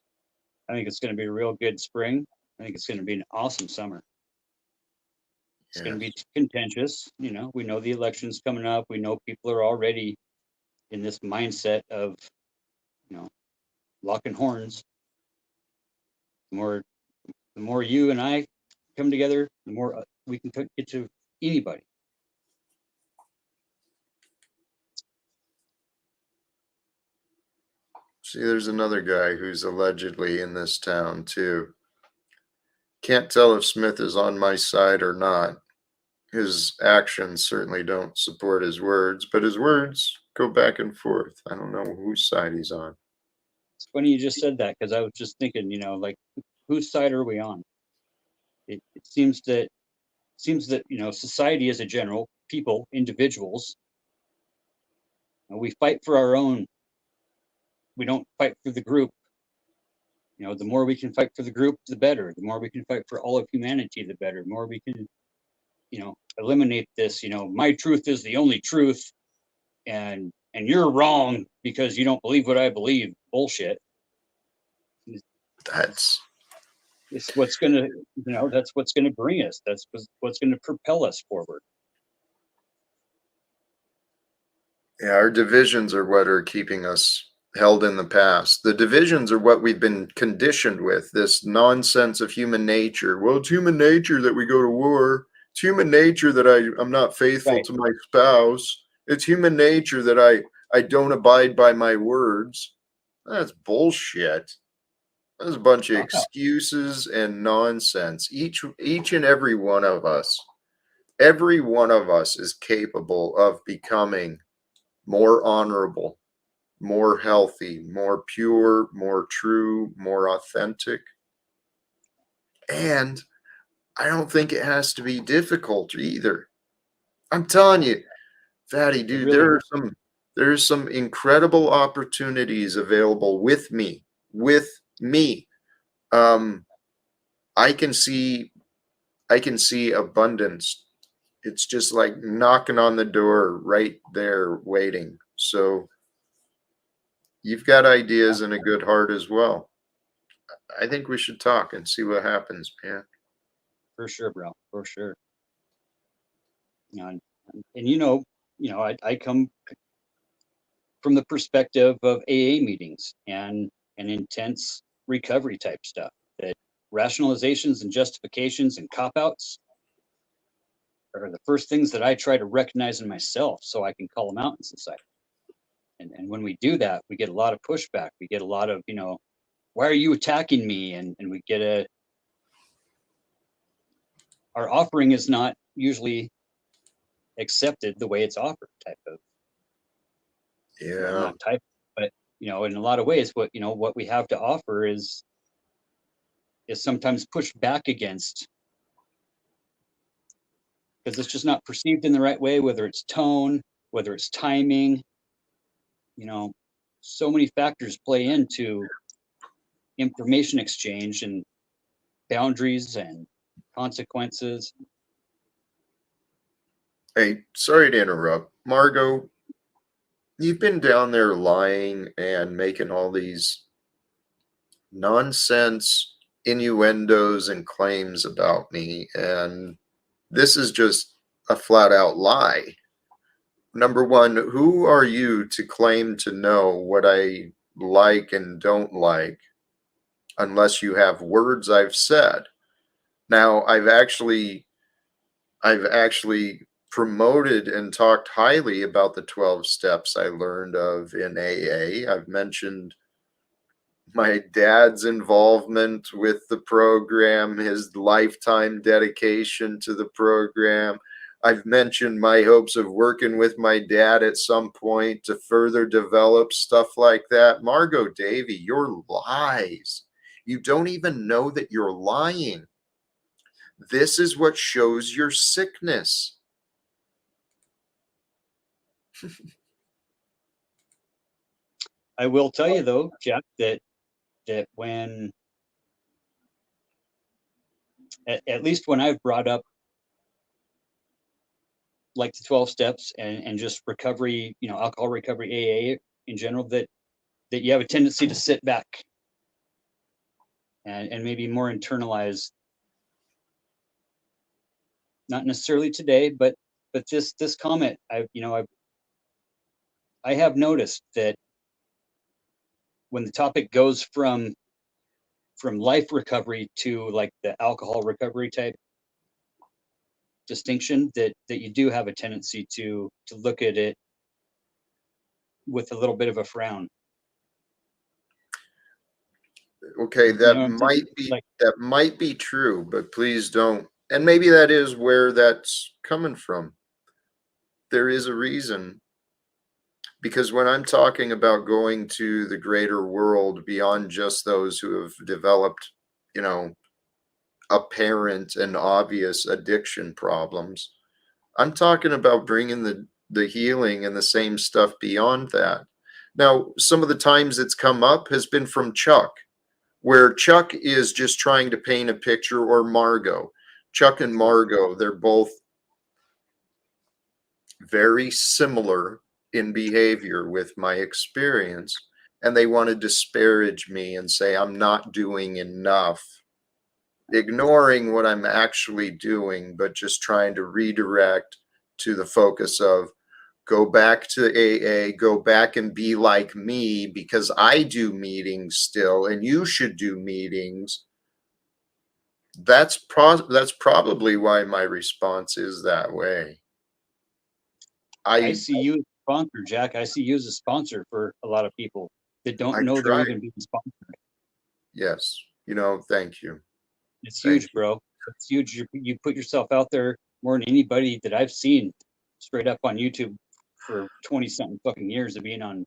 S5: I think it's going to be a real good spring. I think it's going to be an awesome summer. It's going to be contentious. We know the election's coming up. We know people are already in this mindset of, locking horns. The more you and I come together, the more we can get to anybody.
S1: See, there's another guy who's allegedly in this town too. Can't tell if Smith is on my side or not. His actions certainly don't support his words, but his words go back and forth. I don't know whose side he's on.
S5: It's funny you just said that, because I was just thinking, like, whose side are we on? It seems that society as a general, people, individuals, we fight for our own. We don't fight for the group. The more we can fight for the group, the better. The more we can fight for all of humanity, the better. The more we can, eliminate this, my truth is the only truth, and you're wrong because you don't believe what I believe. Bullshit.
S1: That's
S5: what's gonna, that's what's gonna bring us. That's what's gonna propel us forward.
S1: Yeah, our divisions are what are keeping us held in the past. The divisions are what we've been conditioned with, this nonsense of human nature. Well, it's human nature that we go to war. It's human nature that I'm not faithful to my spouse. It's human nature that I don't abide by my words. That's bullshit. That's a bunch of excuses and nonsense. Each and every one of us is capable of becoming more honorable, more healthy, more pure, more true, more authentic. And I don't think it has to be difficult either. I'm telling you, Fatty, dude,
S5: really
S1: there's some incredible opportunities available with me. I can see abundance. It's just like knocking on the door right there waiting. So you've got ideas and a good heart as well. I think we should talk and see what happens, man.
S5: For sure, bro. For sure. And I come from the perspective of AA meetings and intense recovery type stuff. That rationalizations and justifications and cop-outs are the first things that I try to recognize in myself so I can call them out in society. And when we do that, we get a lot of pushback. We get a lot of, why are you attacking me? And we get our offering is not usually accepted the way it's offered type of.
S1: Yeah.
S5: Not type, but in a lot of ways, what we have to offer is sometimes pushed back against, because it's just not perceived in the right way, whether it's tone, whether it's timing. So many factors play into information exchange and boundaries and consequences.
S1: Hey, sorry to interrupt. Margot, you've been down there lying and making all these nonsense innuendos and claims about me, and this is just a flat out lie. Number one, who are you to claim to know what I like and don't like unless you have words I've said? Now, I've actually promoted and talked highly about the 12 steps I learned of in AA. I've mentioned my dad's involvement with the program, his lifetime dedication to the program. I've mentioned my hopes of working with my dad at some point to further develop stuff like that. Margot Davy, your lies. You don't even know that you're lying. This is what shows your sickness.
S5: I will tell you though, Jeff, that when at least when I've brought up like the 12 steps and just recovery, alcohol recovery, AA in general, that you have a tendency to sit back and maybe more internalize, not necessarily today, but this comment, I have noticed that when the topic goes from life recovery to like the alcohol recovery type distinction, that you do have a tendency to look at it with a little bit of a frown.
S1: Okay, that might be true, but please don't. And maybe that is where that's coming from. There is a reason. Because when I'm talking about going to the greater world beyond just those who have developed, apparent and obvious addiction problems, I'm talking about bringing the healing and the same stuff beyond that. Now, some of the times it's come up has been from Chuck, where Chuck is just trying to paint a picture, or Margot. Chuck and Margot, they're both very similar in behavior with my experience, and they want to disparage me and say I'm not doing enough, ignoring what I'm actually doing, but just trying to redirect to the focus of go back to AA, go back and be like me because I do meetings still and you should do meetings. That's probably why my response is that way.
S5: I see you as a sponsor, Jack. I see you as a sponsor for a lot of people that don't know they're even being sponsored.
S1: Yes. Thank you.
S5: It's huge, bro. It's huge. You put yourself out there more than anybody that I've seen straight up on YouTube for 20-something fucking years of being on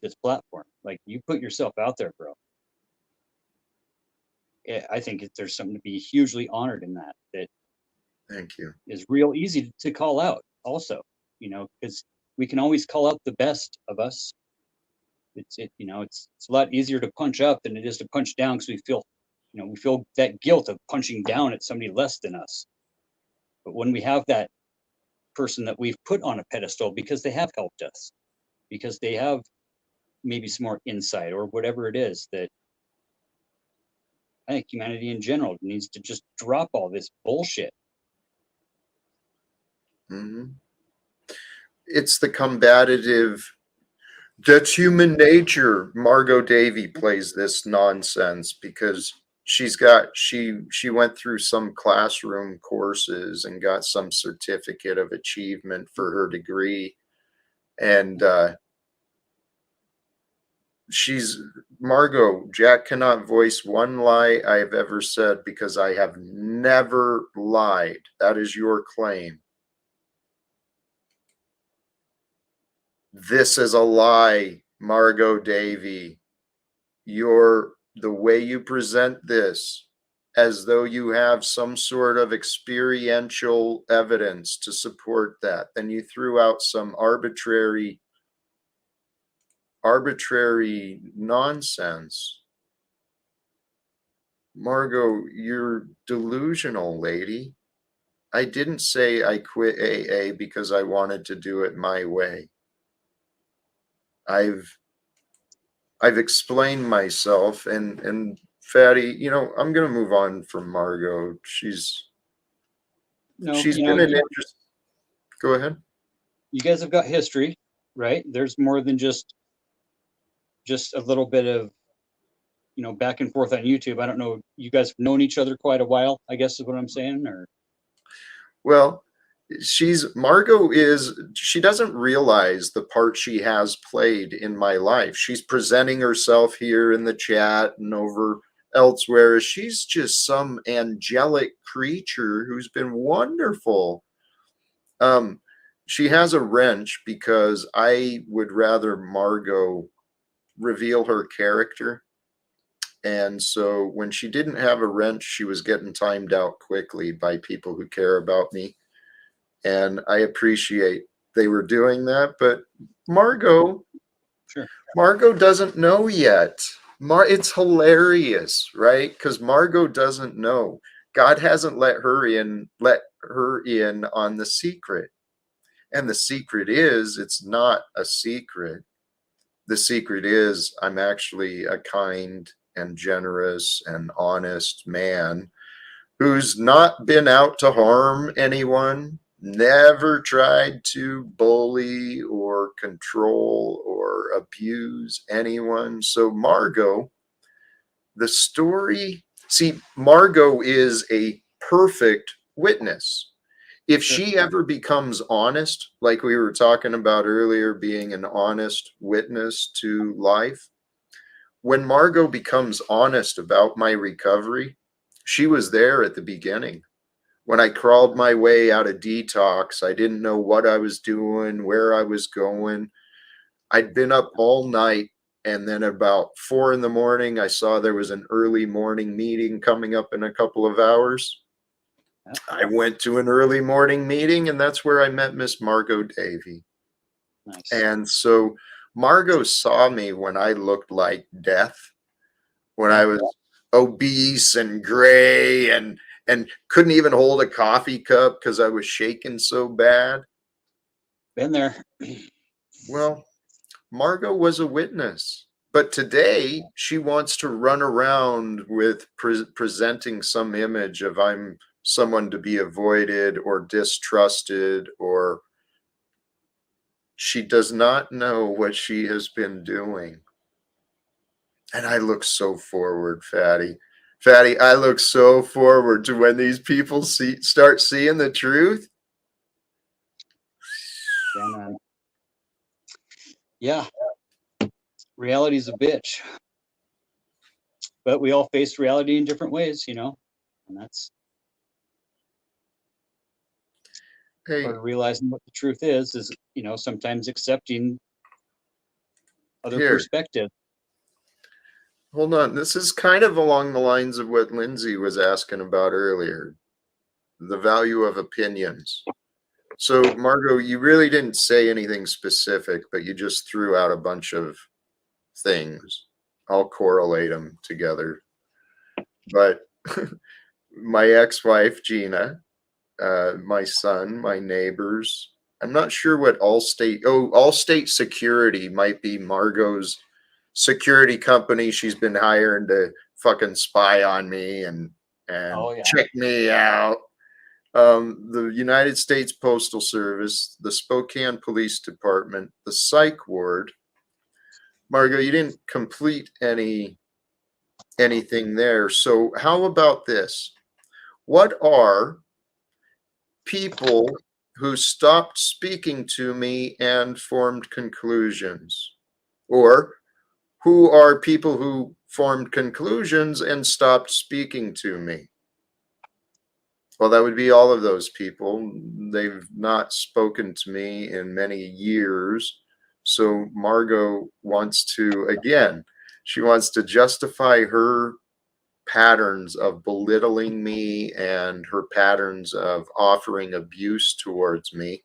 S5: this platform. Like, you put yourself out there, bro. I think there's something to be hugely honored in that.
S1: Thank you.
S5: Is real easy to call out also, because we can always call out the best of us. It's a lot easier to punch up than it is to punch down, because we feel that guilt of punching down at somebody less than us. But when we have that person that we've put on a pedestal because they have helped us, because they have maybe some more insight or whatever it is, that I think humanity in general needs to just drop all this bullshit.
S1: Mm-hmm. It's the combative. That's human nature. Margot Davy plays this nonsense because she went through some classroom courses and got some certificate of achievement for her degree. And Margot, Jack cannot voice one lie I have ever said because I have never lied. That is your claim. This is a lie, Margot Davy. The way you present this, as though you have some sort of experiential evidence to support that, then you threw out some arbitrary nonsense. Margot, you're delusional, lady. I didn't say I quit AA because I wanted to do it my way. I've explained myself, and Fatty, I'm going to move on from Margot. She's been an interest. Go ahead.
S5: You guys have got history, right? There's more than just a little bit of, back and forth on YouTube. I don't know. You guys have known each other quite a while, I guess is what I'm saying, or?
S1: Well, she doesn't realize the part she has played in my life. She's presenting herself here in the chat and over elsewhere. She's just some angelic creature who's been wonderful. She has a wrench because I would rather Margot reveal her character. And so when she didn't have a wrench, she was getting timed out quickly by people who care about me. And I appreciate they were doing that. But Margot doesn't know yet. It's hilarious, right? Because Margot doesn't know. God hasn't let her in on the secret. And the secret is, it's not a secret. The secret is, I'm actually a kind and generous and honest man who's not been out to harm anyone, never tried to bully or control or abuse anyone. So, Margot, the story, see, Margot is a perfect witness. If she ever becomes honest, like we were talking about earlier, being an honest witness to life, when Margot becomes honest about my recovery, she was there at the beginning. When I crawled my way out of detox, I didn't know what I was doing, where I was going. I'd been up all night, and then about 4 a.m, I saw there was an early morning meeting coming up in a couple of hours. I went to an early morning meeting, and that's where I met Miss Margot Davy.
S5: Nice.
S1: And so Margot saw me when I looked like death, when I was obese and gray and couldn't even hold a coffee cup because I was shaking so bad.
S5: Been there.
S1: Well, Margot was a witness. But today she wants to run around with presenting some image of I'm someone to be avoided or distrusted, or she does not know what she has been doing. And I look so forward, Fatty. Fatty, I look so forward to when these people start seeing the truth.
S5: Yeah, man. Yeah. Reality's a bitch. But we all face reality in different ways, you know? And that's
S1: Hey,
S5: part of realizing what the truth is, you know, sometimes accepting other
S1: here,
S5: perspective.
S1: hold on. This is kind of along the lines of what Lindsay was asking about earlier, the value of opinions. So, Margot, you really didn't say anything specific, but you just threw out a bunch of things. I'll correlate them together. But my ex-wife, Gina, my son, my neighbors, I'm not sure what Allstate Security might be Margot's security company. She's been hiring to fucking spy on me and check me out. The United States Postal Service, the Spokane Police Department, the Psych Ward. Margot, you didn't complete anything there. So how about this? What are people who stopped speaking to me and formed conclusions? Or who are people who formed conclusions and stopped speaking to me? Well, that would be all of those people. They've not spoken to me in many years. So Margot wants to, again, she wants to justify her patterns of belittling me and her patterns of offering abuse towards me.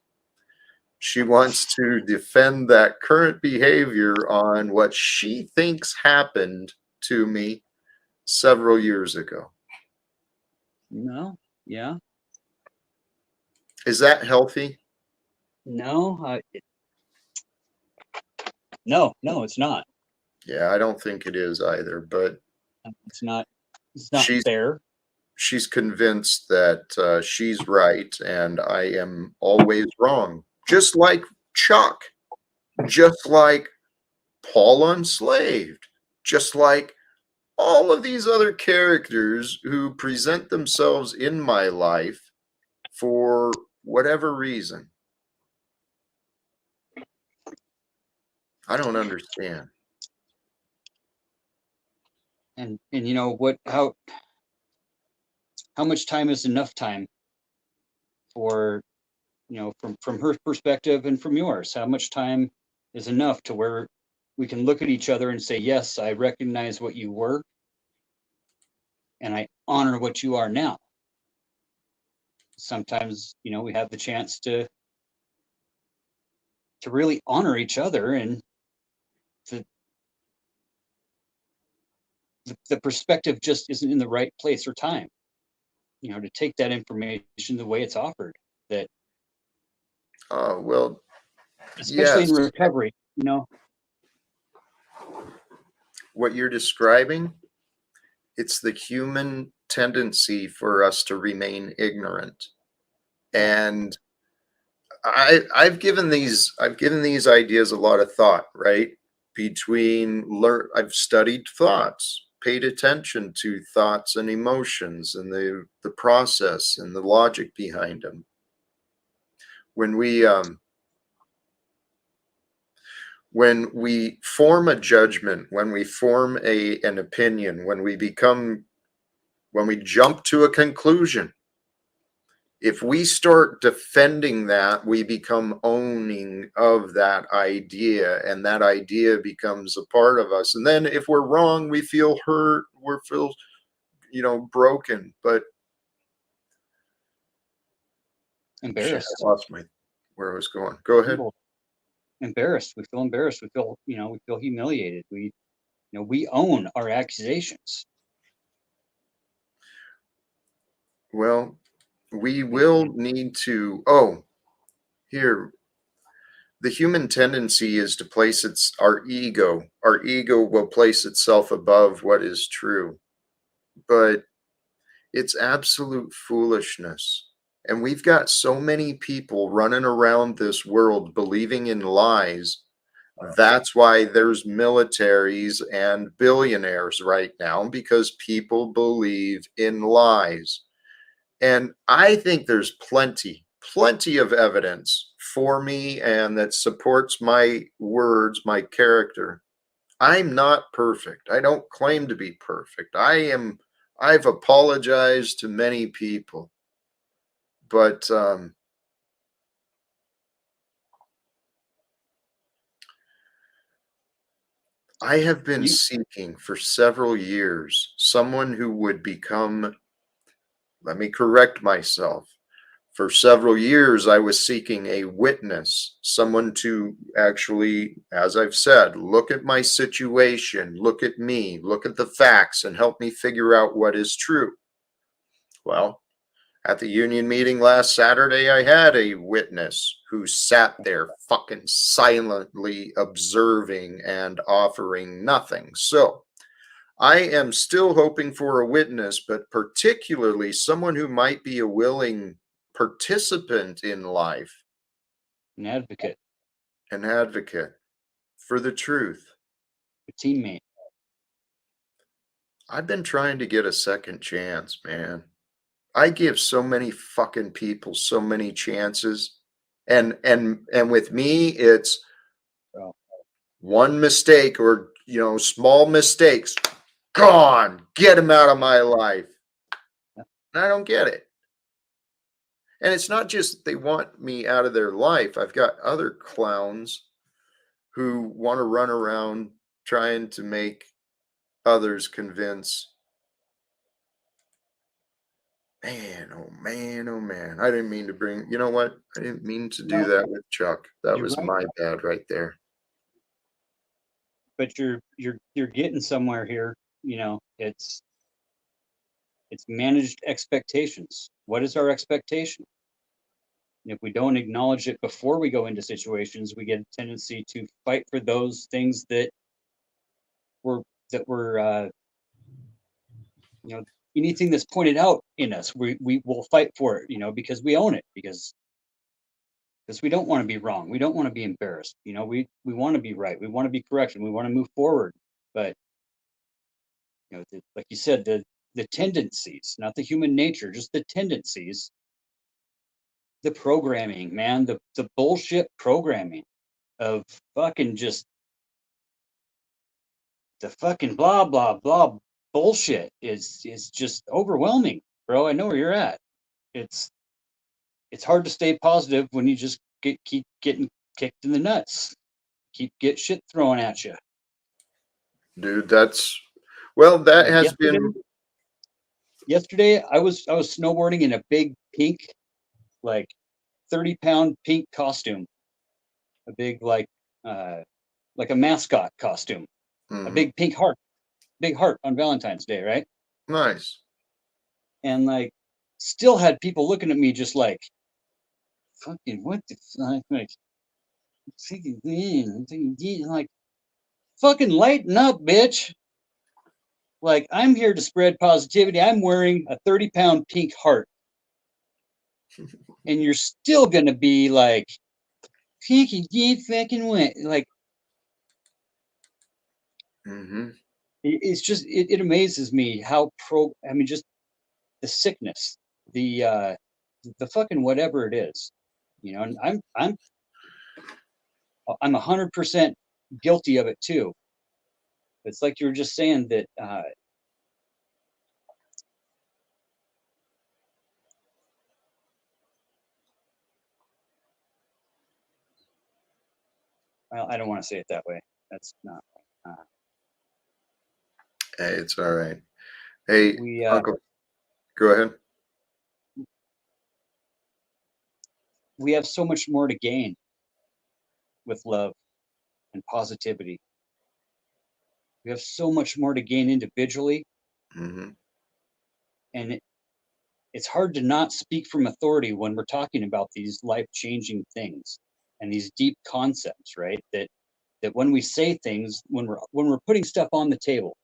S1: She wants to defend that current behavior on what she thinks happened to me several years ago.
S5: No, yeah.
S1: Is that healthy?
S5: No, no, it's not.
S1: Yeah, I don't think it is either, but
S5: It's not
S1: she's
S5: fair.
S1: She's convinced that she's right and I am always wrong. Just like Chuck, just like Paul Unslaved, just like all of these other characters who present themselves in my life for whatever reason. I don't understand.
S5: And you know what? How much time is enough time for, you know, from her perspective and from yours? How much time is enough to where we can look at each other and say, yes, I recognize what you were, and I honor what you are now. Sometimes, you know, we have the chance to really honor each other, and the perspective just isn't in the right place or time. to take that information the way it's offered. That
S1: Well,
S5: especially
S1: yes.
S5: in recovery,
S1: What you're describing, it's the human tendency for us to remain ignorant. And I've given these ideas a lot of thought, right? I've studied thoughts, paid attention to thoughts and emotions and the process and the logic behind them. When we form a judgment, when we form an opinion, when we jump to a conclusion, if we start defending that, we become owning of that idea, and that idea becomes a part of us. And then if we're wrong, we feel hurt, we feel, broken. But
S5: embarrassed.
S1: Shit, I lost where I was going. Go ahead.
S5: Embarrassed. We feel embarrassed. We feel, we feel humiliated. We own our accusations.
S1: Well, we will need to, here, the human tendency is to place our ego. Our ego will place itself above what is true. But it's absolute foolishness. And we've got so many people running around this world believing in lies. That's why there's militaries and billionaires right now, because people believe in lies. And I think there's plenty of evidence for me and that supports my words, my character. I'm not perfect. I don't claim to be perfect. I've apologized to many people, but I have been seeking for several years someone who would become, let me correct myself. For several years, I was seeking a witness, someone to actually, as I've said, look at my situation, look at me, look at the facts, and help me figure out what is true. Well, at the union meeting last Saturday, I had a witness who sat there fucking silently observing and offering nothing. So I am still hoping for a witness, but particularly someone who might be a willing participant in life.
S5: An advocate
S1: For the truth.
S5: A teammate.
S1: I've been trying to get a second chance, man. I give so many fucking people so many chances. And with me, it's one mistake or, small mistakes. Gone. Get them out of my life. And I don't get it. And it's not just they want me out of their life. I've got other clowns who want to run around trying to make others convince. Man, oh man, oh man. I didn't mean to bring, you know what? I didn't mean to do that with Chuck. That was
S5: right.
S1: my bad right there.
S5: But you're getting somewhere here. It's managed expectations. What is our expectation? And if we don't acknowledge it before we go into situations, we get a tendency to fight for those things that were anything that's pointed out in us, we will fight for it, because we own it, because we don't want to be wrong. We don't want to be embarrassed. We want to be right. We want to be correct, and we want to move forward. But like you said, the tendencies, not the human nature, just the tendencies, the programming, man, the bullshit programming of fucking just the fucking blah blah blah bullshit is just overwhelming, bro. I know where you're at. It's hard to stay positive when you just keep getting kicked in the nuts, get shit thrown at you.
S1: Dude, that has been.
S5: Yesterday, I was snowboarding in a big pink, like 30-pound pink costume, a big like a mascot costume, a big pink heart on Valentine's Day, right?
S1: Nice.
S5: And like still had people looking at me just like, fucking what the fuck? Like, like, fucking lighten up, bitch. Like, I'm here to spread positivity. I'm wearing a 30-pound pink heart. And you're still going to be like, pinky deep fucking wet. Like, it's just, it amazes me how I mean, just the sickness, the fucking whatever it is, you know, and I'm 100% guilty of it too. It's like you were just saying that, well, I don't want to say it that way. That's not.
S1: Hey, it's all right. Hey,
S5: We
S1: Uncle, go ahead.
S5: we have so much more to gain with love and positivity. We have so much more to gain individually, and it's hard to not speak from authority when we're talking about these life-changing things and these deep concepts, right? That when we say things, when we're putting stuff on the table,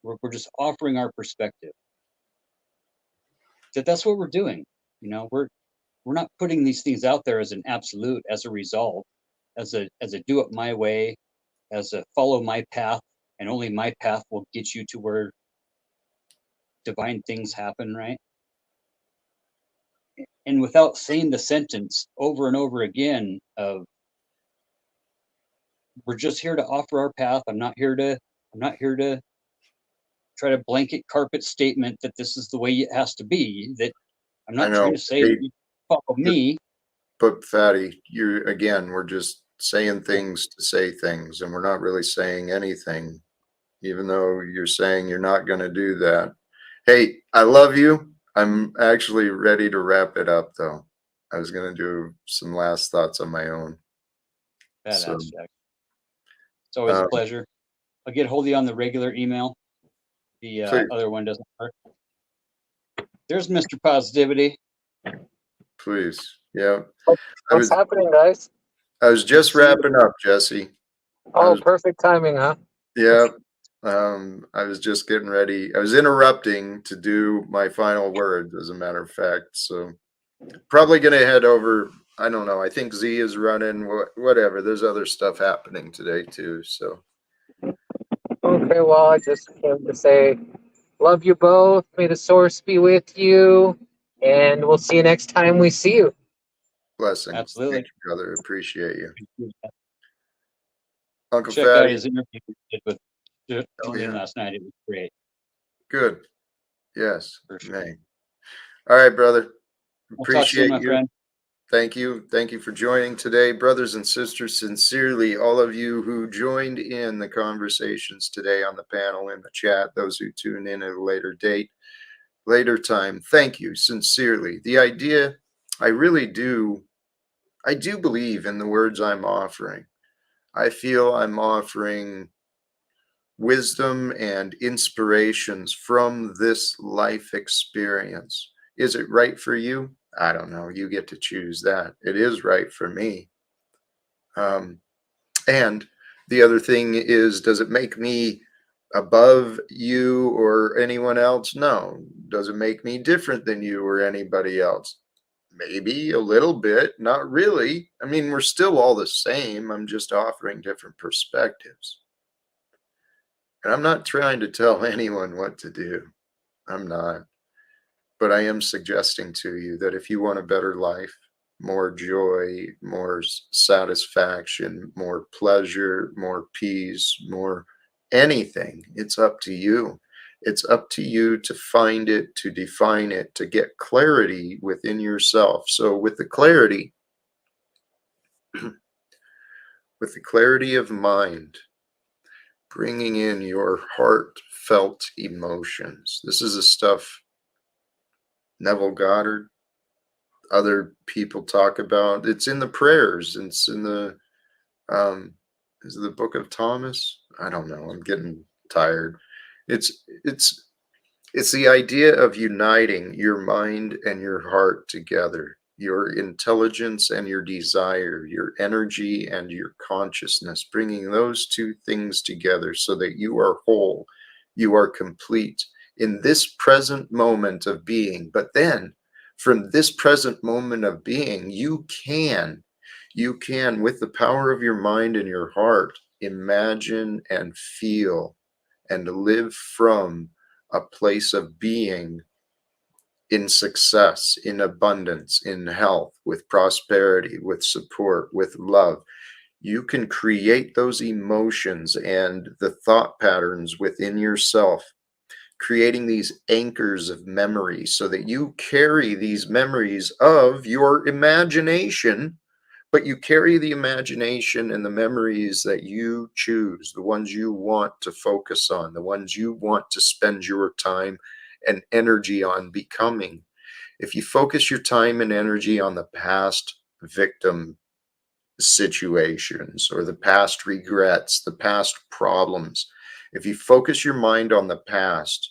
S5: we're just offering our perspective. That's what we're doing. You know, we're not putting these things out there as an absolute, as a result, as a do it my way, as a follow my path, and only my path will get you to where divine things happen, right? And without saying the sentence over and over again of, we're just here to offer our path. I'm not here to try to blanket carpet statement that this is the way it has to be. That I'm not trying to say,
S1: Hey,
S5: follow me.
S1: But Fatty, we're just saying things to say things, and we're not really saying anything, even though you're saying you're not going to do that. Hey, I love you. I'm actually ready to wrap it up, though. I was going to do some last thoughts on my own.
S5: Badass, Jack. It's always a pleasure. I'll get hold of you on the regular email. The other one doesn't work. There's Mr. Positivity.
S1: Please. Yeah.
S8: What's happening, guys?
S1: I was just wrapping up, Jesse.
S8: Oh, perfect timing, huh?
S1: Yeah. I was just getting ready. I was interrupting to do my final words, as a matter of fact. So probably going to head over. I don't know. I think Z is running, whatever. There's other stuff happening today, too. So.
S8: Okay, well, I just came to say, love you both. May the source be with you. And we'll see you next time we see you.
S1: Blessings.
S5: Absolutely.
S1: Thank you, brother. Appreciate you. Uncle
S5: Check
S1: Fatty.
S5: out his interview with Julian last night. It was great.
S1: Good. Yes.
S5: For sure.
S1: All right, brother.
S5: Appreciate you, my friend.
S1: Thank you. Thank you for joining today, brothers and sisters. Sincerely, all of you who joined in the conversations today on the panel, in the chat, those who tune in at a later date, later time, thank you sincerely. The idea, I do believe in the words I'm offering. I feel I'm offering wisdom and inspirations from this life experience. Is it right for you? I don't know. You get to choose that. It is right for me. And the other thing is, does it make me above you or anyone else? No. Does it make me different than you or anybody else? Maybe a little bit, not really. I mean, we're still all the same. I'm just offering different perspectives. And I'm not trying to tell anyone what to do. I'm not. But I am suggesting to you that if you want a better life, more joy, more satisfaction, more pleasure, more peace, more anything, it's up to you. It's up to you to find it, to define it, to get clarity within yourself. So with the clarity, of mind, bringing in your heartfelt emotions. This is the stuff Neville Goddard, other people talk about. It's in the prayers. It's in the is it the Book of Thomas? I don't know. I'm getting tired. It's It's the idea of uniting your mind and your heart together, your intelligence and your desire, your energy and your consciousness, bringing those two things together so that you are whole, you are complete in this present moment of being. But then from this present moment of being, you can, with the power of your mind and your heart, imagine and feel and live from a place of being in success, in abundance, in health, with prosperity, with support, with love. You can create those emotions and the thought patterns within yourself, creating these anchors of memory so that you carry these memories of your imagination, but you carry the imagination and the memories that you choose, the ones you want to focus on, the ones you want to spend your time and energy on becoming. If you focus your time and energy on the past victim situations or the past regrets, the past problems, if you focus your mind on the past,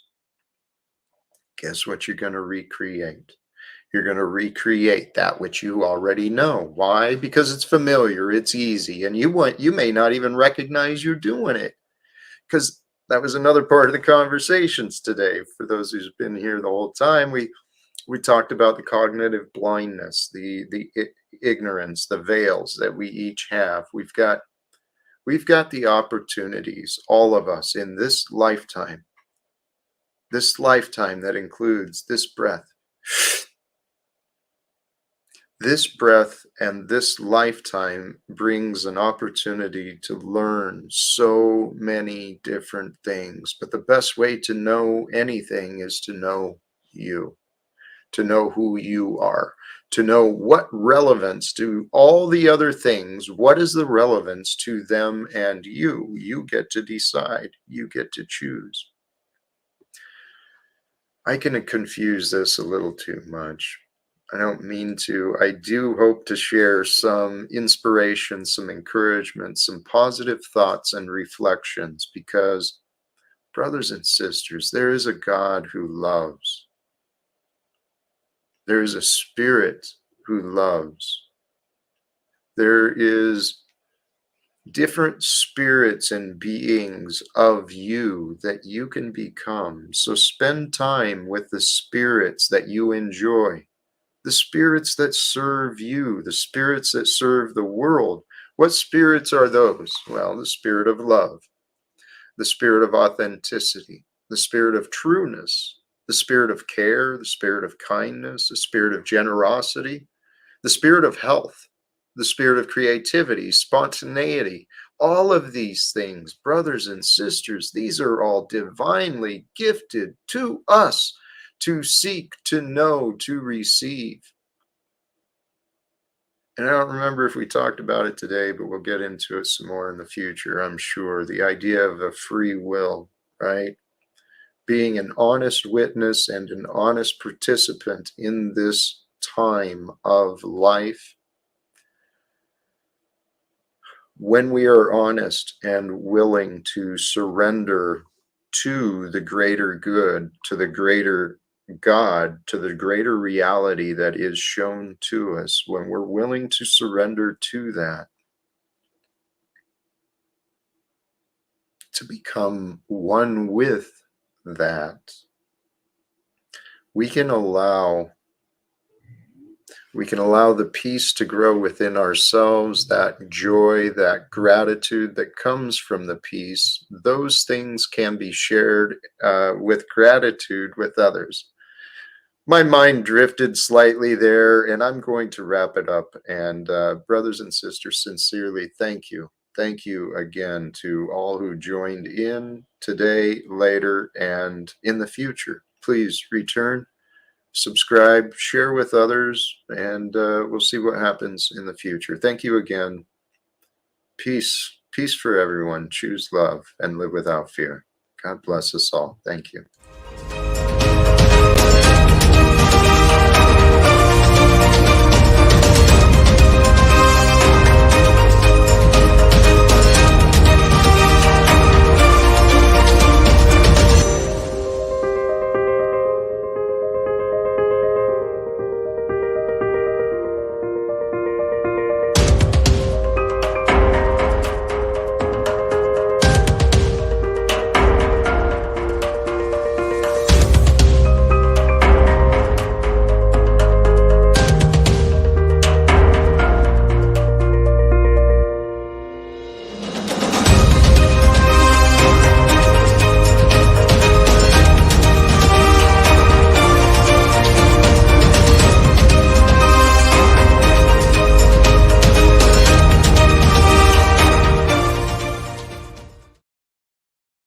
S1: guess what you're going to recreate? You're going to recreate that which you already know. Why? Because it's familiar, it's easy, and you may not even recognize you're doing it. Because that was another part of the conversations today. For those who's been here the whole time, we talked about the cognitive blindness, the ignorance, the veils that we each have. We've got the opportunities, all of us, in this lifetime that includes this breath. This breath and this lifetime brings an opportunity to learn so many different things. But the best way to know anything is to know you, to know who you are, to know what relevance to all the other things. What is the relevance to them and you? You get to decide. You get to choose. I can confuse this a little too much. I don't mean to. I do hope to share some inspiration, some encouragement, some positive thoughts and reflections, because, brothers and sisters, there is a God who loves. There is a spirit who loves. There is different spirits and beings of you that you can become. So spend time with the spirits that you enjoy. The spirits that serve you, the spirits that serve the world. What spirits are those? Well, the spirit of love, the spirit of authenticity, the spirit of trueness, the spirit of care, the spirit of kindness, the spirit of generosity, the spirit of health, the spirit of creativity, spontaneity. All of these things, brothers and sisters, these are all divinely gifted to us to seek, to know, to receive. And I don't remember if we talked about it today, but we'll get into it some more in the future, I'm sure. The idea of a free will, right? Being an honest witness and an honest participant in this time of life. When we are honest and willing to surrender to the greater good, to the greater God, to the greater reality that is shown to us, when we're willing to surrender to that, to become one with that, we can allow the peace to grow within ourselves, that joy, that gratitude that comes from the peace. Those things can be shared with gratitude with others. My mind drifted slightly there, and I'm going to wrap it up. And brothers and sisters, sincerely, thank you. Thank you again to all who joined in today, later, and in the future. Please return, subscribe, share with others, and we'll see what happens in the future. Thank you again. Peace. Peace for everyone. Choose love and live without fear. God bless us all. Thank you.